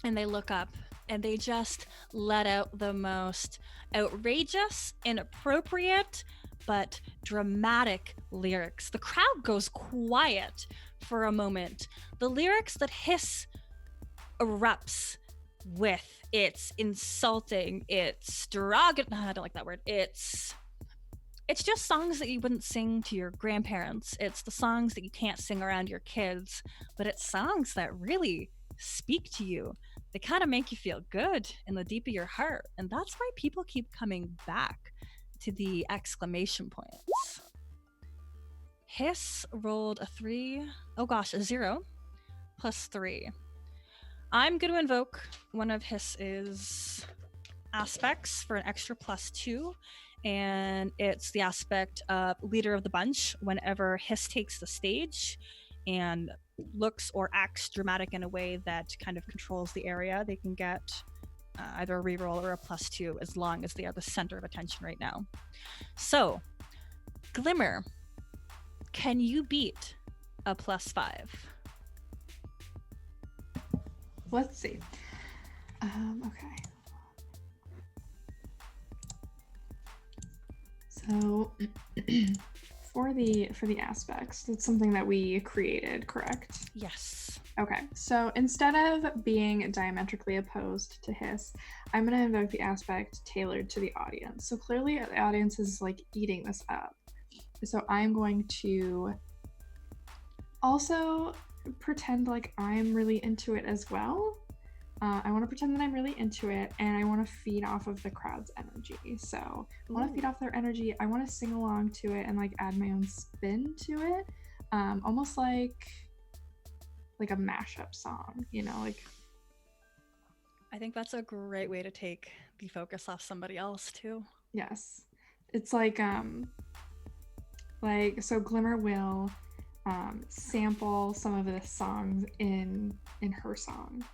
S1: and they look up and they just let out the most outrageous, inappropriate, but dramatic lyrics. The crowd goes quiet for a moment. The lyrics that Hiss erupts with, it's insulting, it's derogatory, I don't like that word, it's just songs that you wouldn't sing to your grandparents. It's the songs that you can't sing around your kids, but it's songs that really speak to you. They kind of make you feel good in the deep of your heart, and that's why people keep coming back to the exclamation points. Hiss rolled a 0 plus 3. I'm going to invoke one of Hiss's aspects for an extra +2, and it's the aspect of leader of the bunch. Whenever Hiss takes the stage and looks or acts dramatic in a way that kind of controls the area, they can get either a reroll or a +2 as long as they are the center of attention right now. So, Glimmer, can you beat a +5?
S3: Let's see. Okay. So for the aspects, that's something that we created, correct?
S1: Yes.
S3: Okay, so instead of being diametrically opposed to Hiss, I'm going to invoke the aspect tailored to the audience. So clearly the audience is like eating this up. So I'm going to also pretend like I'm really into it as well. I want to pretend that I'm really into it, and I want to feed off of the crowd's energy. So I want to feed off their energy. I want to sing along to it and like add my own spin to it, almost like a mashup song, you know, like.
S1: I think that's a great way to take the focus off somebody else too.
S3: Yes, it's like so Glimmer will sample some of the songs in her song.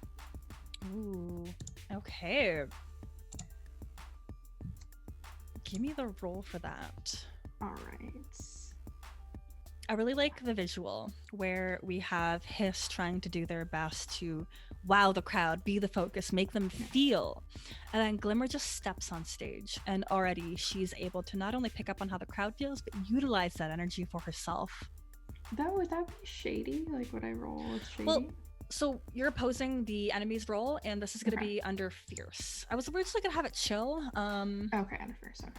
S1: Ooh, okay. Give me the roll for that.
S3: All right.
S1: I really like the visual where we have Hiss trying to do their best to wow the crowd, be the focus, make them feel. And then Glimmer just steps on stage, and already she's able to not only pick up on how the crowd feels, but utilize that energy for herself.
S3: Would that be shady? Like, would I roll with shady?
S1: Well, so you're opposing the enemy's roll, and this is going to be under fierce. I was originally going to have it chill.
S3: Okay, under fierce, okay.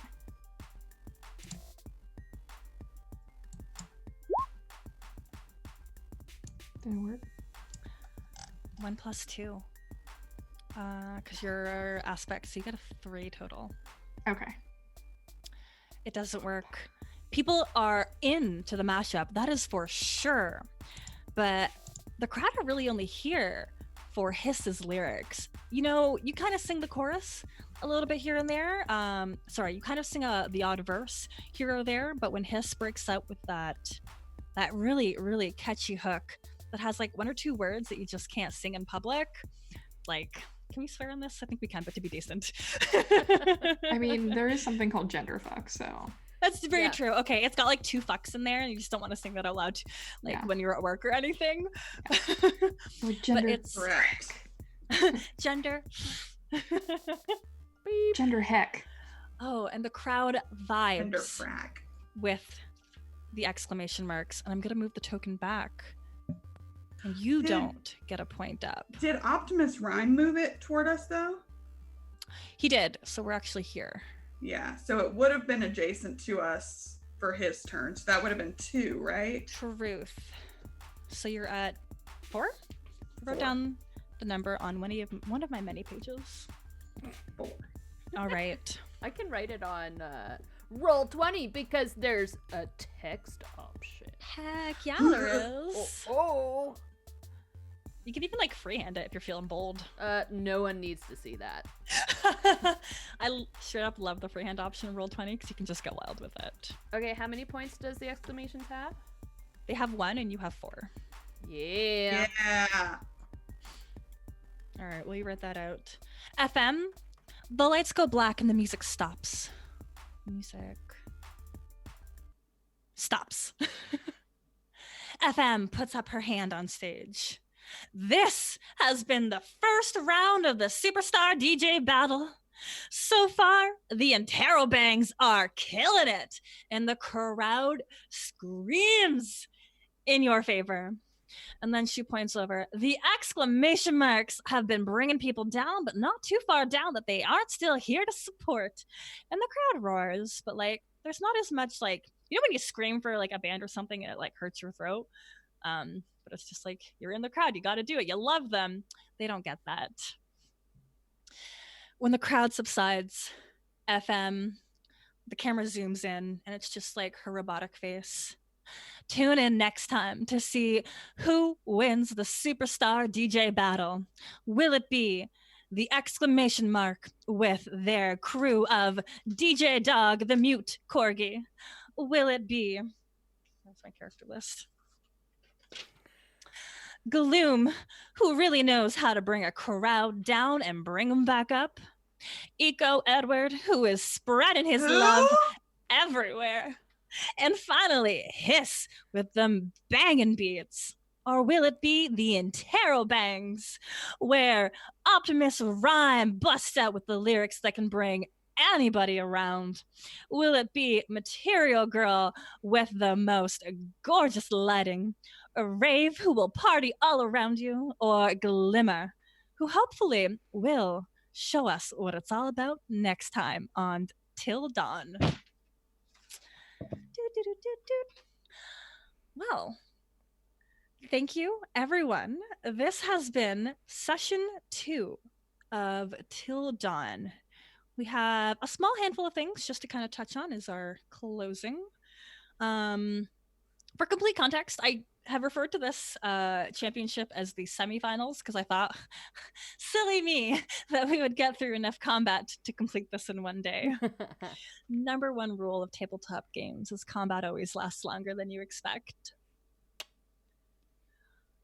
S3: Did it work?
S1: 1 plus 2. Because you're aspect, so you get a 3 total.
S3: Okay.
S1: It doesn't work. People are into the mashup, that is for sure. But the crowd are really only here for Hiss's lyrics. You know, you kind of sing the chorus a little bit here and there. You kind of sing the odd verse here or there, but when Hiss breaks out with that really, really catchy hook that has like 1 or 2 words that you just can't sing in public, like, can we swear on this? I think we can, but to be decent.
S3: I mean, there is something called gender fuck, so.
S1: That's very true. Okay, it's got like 2 fucks in there, and you just don't want to sing that out loud, when you're at work or anything.
S3: Yeah. Or gender
S1: but it's gender.
S3: Gender heck.
S1: Oh, and the crowd vibes
S4: Gender frack.
S1: with the exclamation marks, and I'm gonna move the token back, and you don't get a point up.
S4: Did Optimus Rhyme move it toward us though?
S1: He did, so we're actually here.
S4: Yeah, so it would have been adjacent to us for his turn. So that would have been 2, right?
S1: Truth. So you're at 4? I wrote
S4: 4.
S1: down the number on one of my many pages.
S4: 4.
S1: All right.
S5: I can write it on Roll20 because there's a text option.
S1: Heck yeah, there is.
S5: Oh.
S1: You can even like freehand it if you're feeling bold.
S5: No one needs to see that.
S1: I straight up love the freehand option in Roll20 because you can just go wild with it.
S5: Okay, how many points does the exclamations have?
S1: They have 1 and you have 4.
S5: Yeah.
S1: All right, will you write that out? FM, the lights go black and the music stops. Music stops. FM puts up her hand on stage. This has been the first round of the Superstar DJ battle. So far, the Interrobangs are killing it, and the crowd screams in your favor. And then she points over. The exclamation marks have been bringing people down, but not too far down that they aren't still here to support. And the crowd roars, but like, there's not as much like, you know when you scream for like a band or something and it like hurts your throat? But it's just like, you're in the crowd, you got to do it, you love them. They don't get that. When the crowd subsides, FM, the camera zooms in and it's just like her robotic face. Tune in next time to see who wins the Superstar DJ battle. Will it be the exclamation mark with their crew of DJ Dog, the mute corgi? Will it be, that's my character list, Gloom, who really knows how to bring a crowd down and bring them back up? Eco Edward, who is spreading his love everywhere? And finally, Hiss with them banging beats. Or will it be the Interrobangs, where Optimus Rhyme busts out with the lyrics that can bring anybody around? Will it be Material Girl with the most gorgeous lighting, a rave who will party all around you, or Glimmer, who hopefully will show us what it's all about next time on Til Dawn? Well, Thank you, everyone. This has been session 2 of Till Dawn. We have a small handful of things just to kind of touch on as our closing. For complete context, I have referred to this championship as the semifinals because I thought, silly me, that we would get through enough combat to complete this in one day. Number one rule of tabletop games is combat always lasts longer than you expect.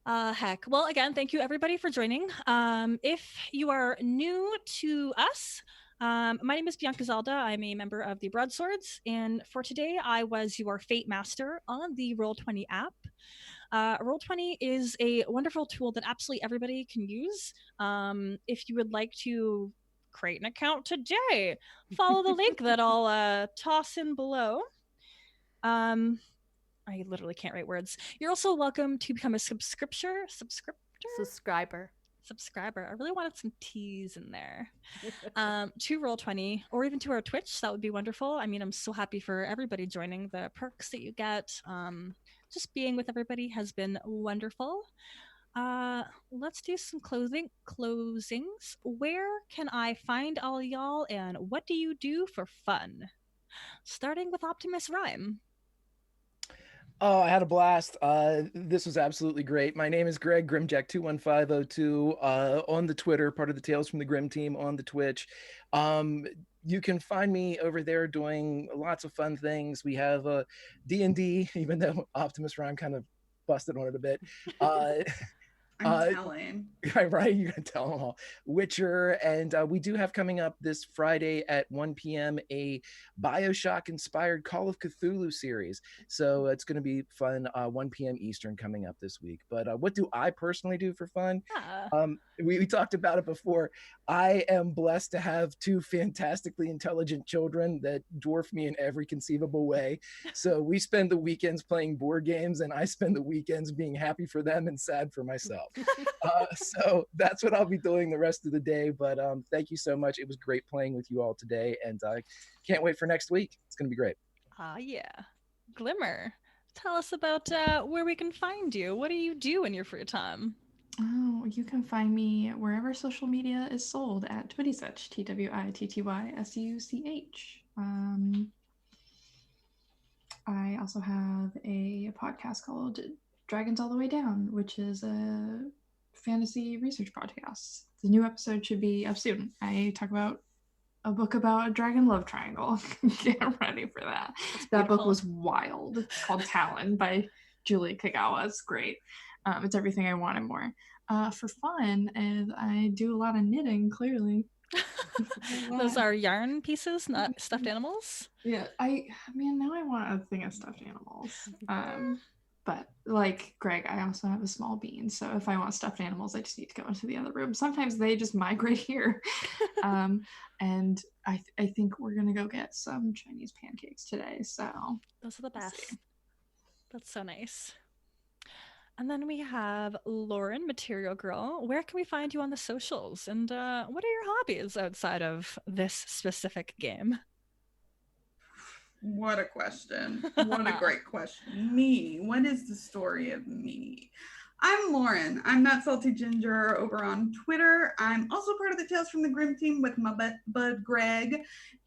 S1: Heck. Well, again, thank you everybody for joining. If you are new to us, my name is Bianca Zalda. I'm a member of the Broadswords, and for today, I was your Fate Master on the Roll20 app. Roll20 is a wonderful tool that absolutely everybody can use. If you would like to create an account today, follow the link that I'll toss in below. I literally can't write words. You're also welcome to become a subscriber. I really wanted some T's in there. To Roll20 or even to our Twitch. That would be wonderful. I mean, I'm so happy for everybody joining. The perks that you get, just being with everybody has been wonderful. Let's do some closings. Where can I find all y'all, and what do you do for fun? Starting with Optimus Rhyme.
S2: Oh, I had a blast. This was absolutely great. My name is Greg Grimjack21502 on the Twitter, part of the Tales from the Grim team on the Twitch. You can find me over there doing lots of fun things. We have D&D, even though Optimus Rhyme kind of busted on it a bit.
S4: I'm telling.
S2: Right, you're gonna tell them all. Witcher, and we do have coming up this Friday at 1 p.m. a Bioshock-inspired Call of Cthulhu series. So it's going to be fun. 1 p.m. Eastern coming up this week. But what do I personally do for fun? We talked about it before. I am blessed to have two fantastically intelligent children that dwarf me in every conceivable way. So we spend the weekends playing board games, and I spend the weekends being happy for them and sad for myself. So that's what I'll be doing the rest of the day. But thank you so much. It was great playing with you all today, and I can't wait for next week. It's going to be great.
S1: Yeah. Glimmer, tell us about where we can find you. What do you do in your free time?
S3: Oh, you can find me wherever social media is sold at Twittysuch, TWITTYSUCH. I also have a podcast called Dragons All the Way Down, which is a fantasy research podcast. The new episode should be up soon. I talk about a book about a dragon love triangle. Get ready for that. That book was wild. It's called Talon by Julie Kagawa. It's great. It's everything I want and more. For fun, and I do a lot of knitting, clearly.
S1: Those are yarn pieces, not stuffed animals?
S3: Yeah, now I want a thing of stuffed animals. But like Greg, I also have a small bean, so if I want stuffed animals, I just need to go into the other room. Sometimes they just migrate here. And I think we're gonna go get some Chinese pancakes today. So
S1: those are the best. That's so nice. And then we have Lauren, Material Girl. Where can we find you on the socials? And what are your hobbies outside of this specific game?
S4: What a question. What a great question. Me. What is the story of me? I'm Lauren. I'm That Salty Ginger over on Twitter. I'm also part of the Tales from the Grim team with my bud Greg,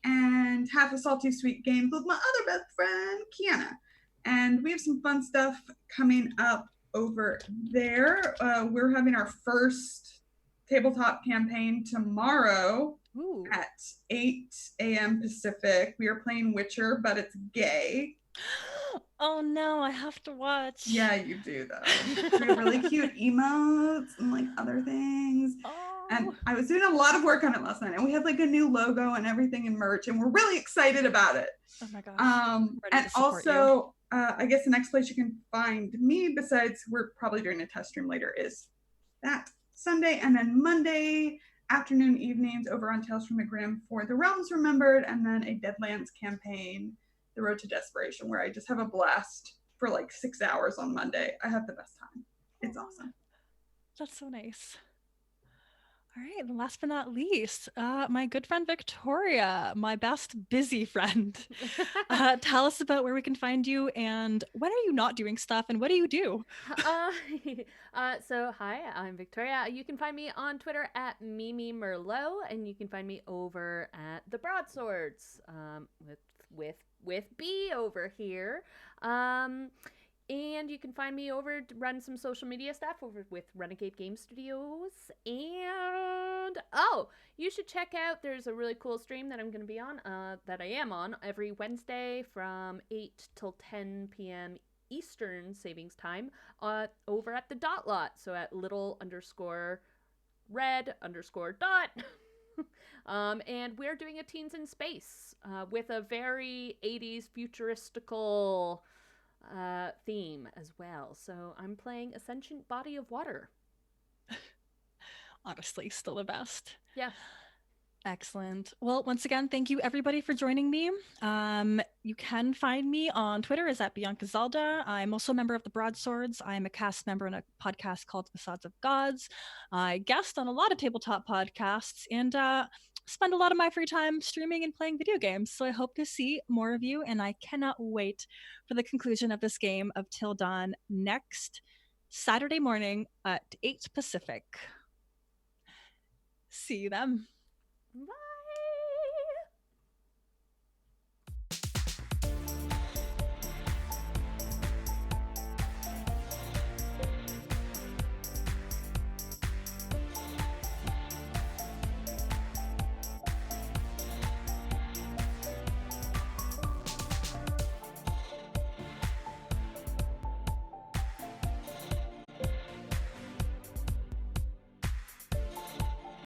S4: and half a Salty Sweet Games with my other best friend, Kiana. And we have some fun stuff coming up over there. We're having our first tabletop campaign tomorrow. Ooh. At 8 a.m. Pacific. We are playing Witcher, but it's gay.
S1: Oh no, I have to watch.
S4: Yeah, you do though. We have really cute emotes and like other things. Oh. And I was doing a lot of work on it last night, and we have like a new logo and everything in merch, and we're really excited about it.
S1: Oh my gosh.
S4: And also, I guess the next place you can find me, besides we're probably doing a test stream later, is that Sunday, and then Monday afternoon, evenings over on Tales from the Grim for The Realms Remembered, and then a Deadlands campaign, The Road to Desperation, where I just have a blast for like 6 hours on Monday. I have the best time. It's awesome.
S1: That's so nice. All right, and last but not least, my good friend Victoria, my best busy friend. Tell us about where we can find you and when are you not doing stuff and what do you do?
S5: uh, so hi, I'm Victoria. You can find me on Twitter at Mimi Merlot, and you can find me over at the Broadswords, with B over here. And you can find me over to run some social media stuff over with Renegade Game Studios. And oh, you should check out, there's a really cool stream that I'm going to be on, that I am on every Wednesday from 8 till 10 p.m. Eastern savings time, over at the Dot Lot. So at little_red_dot. And we're doing a Teens in Space, with a very 80s futuristical theme as well. So I'm playing a sentient body of water.
S1: Honestly, still the best.
S5: Yeah.
S1: Excellent. Well, once again, thank you everybody for joining me. You can find me on Twitter as at Bianca Zelda. I'm also a member of the Broadswords. I'm a cast member in a podcast called Facades of Gods. I guest on a lot of tabletop podcasts and spend a lot of my free time streaming and playing video games. So I hope to see more of you, and I cannot wait for the conclusion of this game of Till Dawn next Saturday morning at 8 Pacific. See you then.
S5: Bye.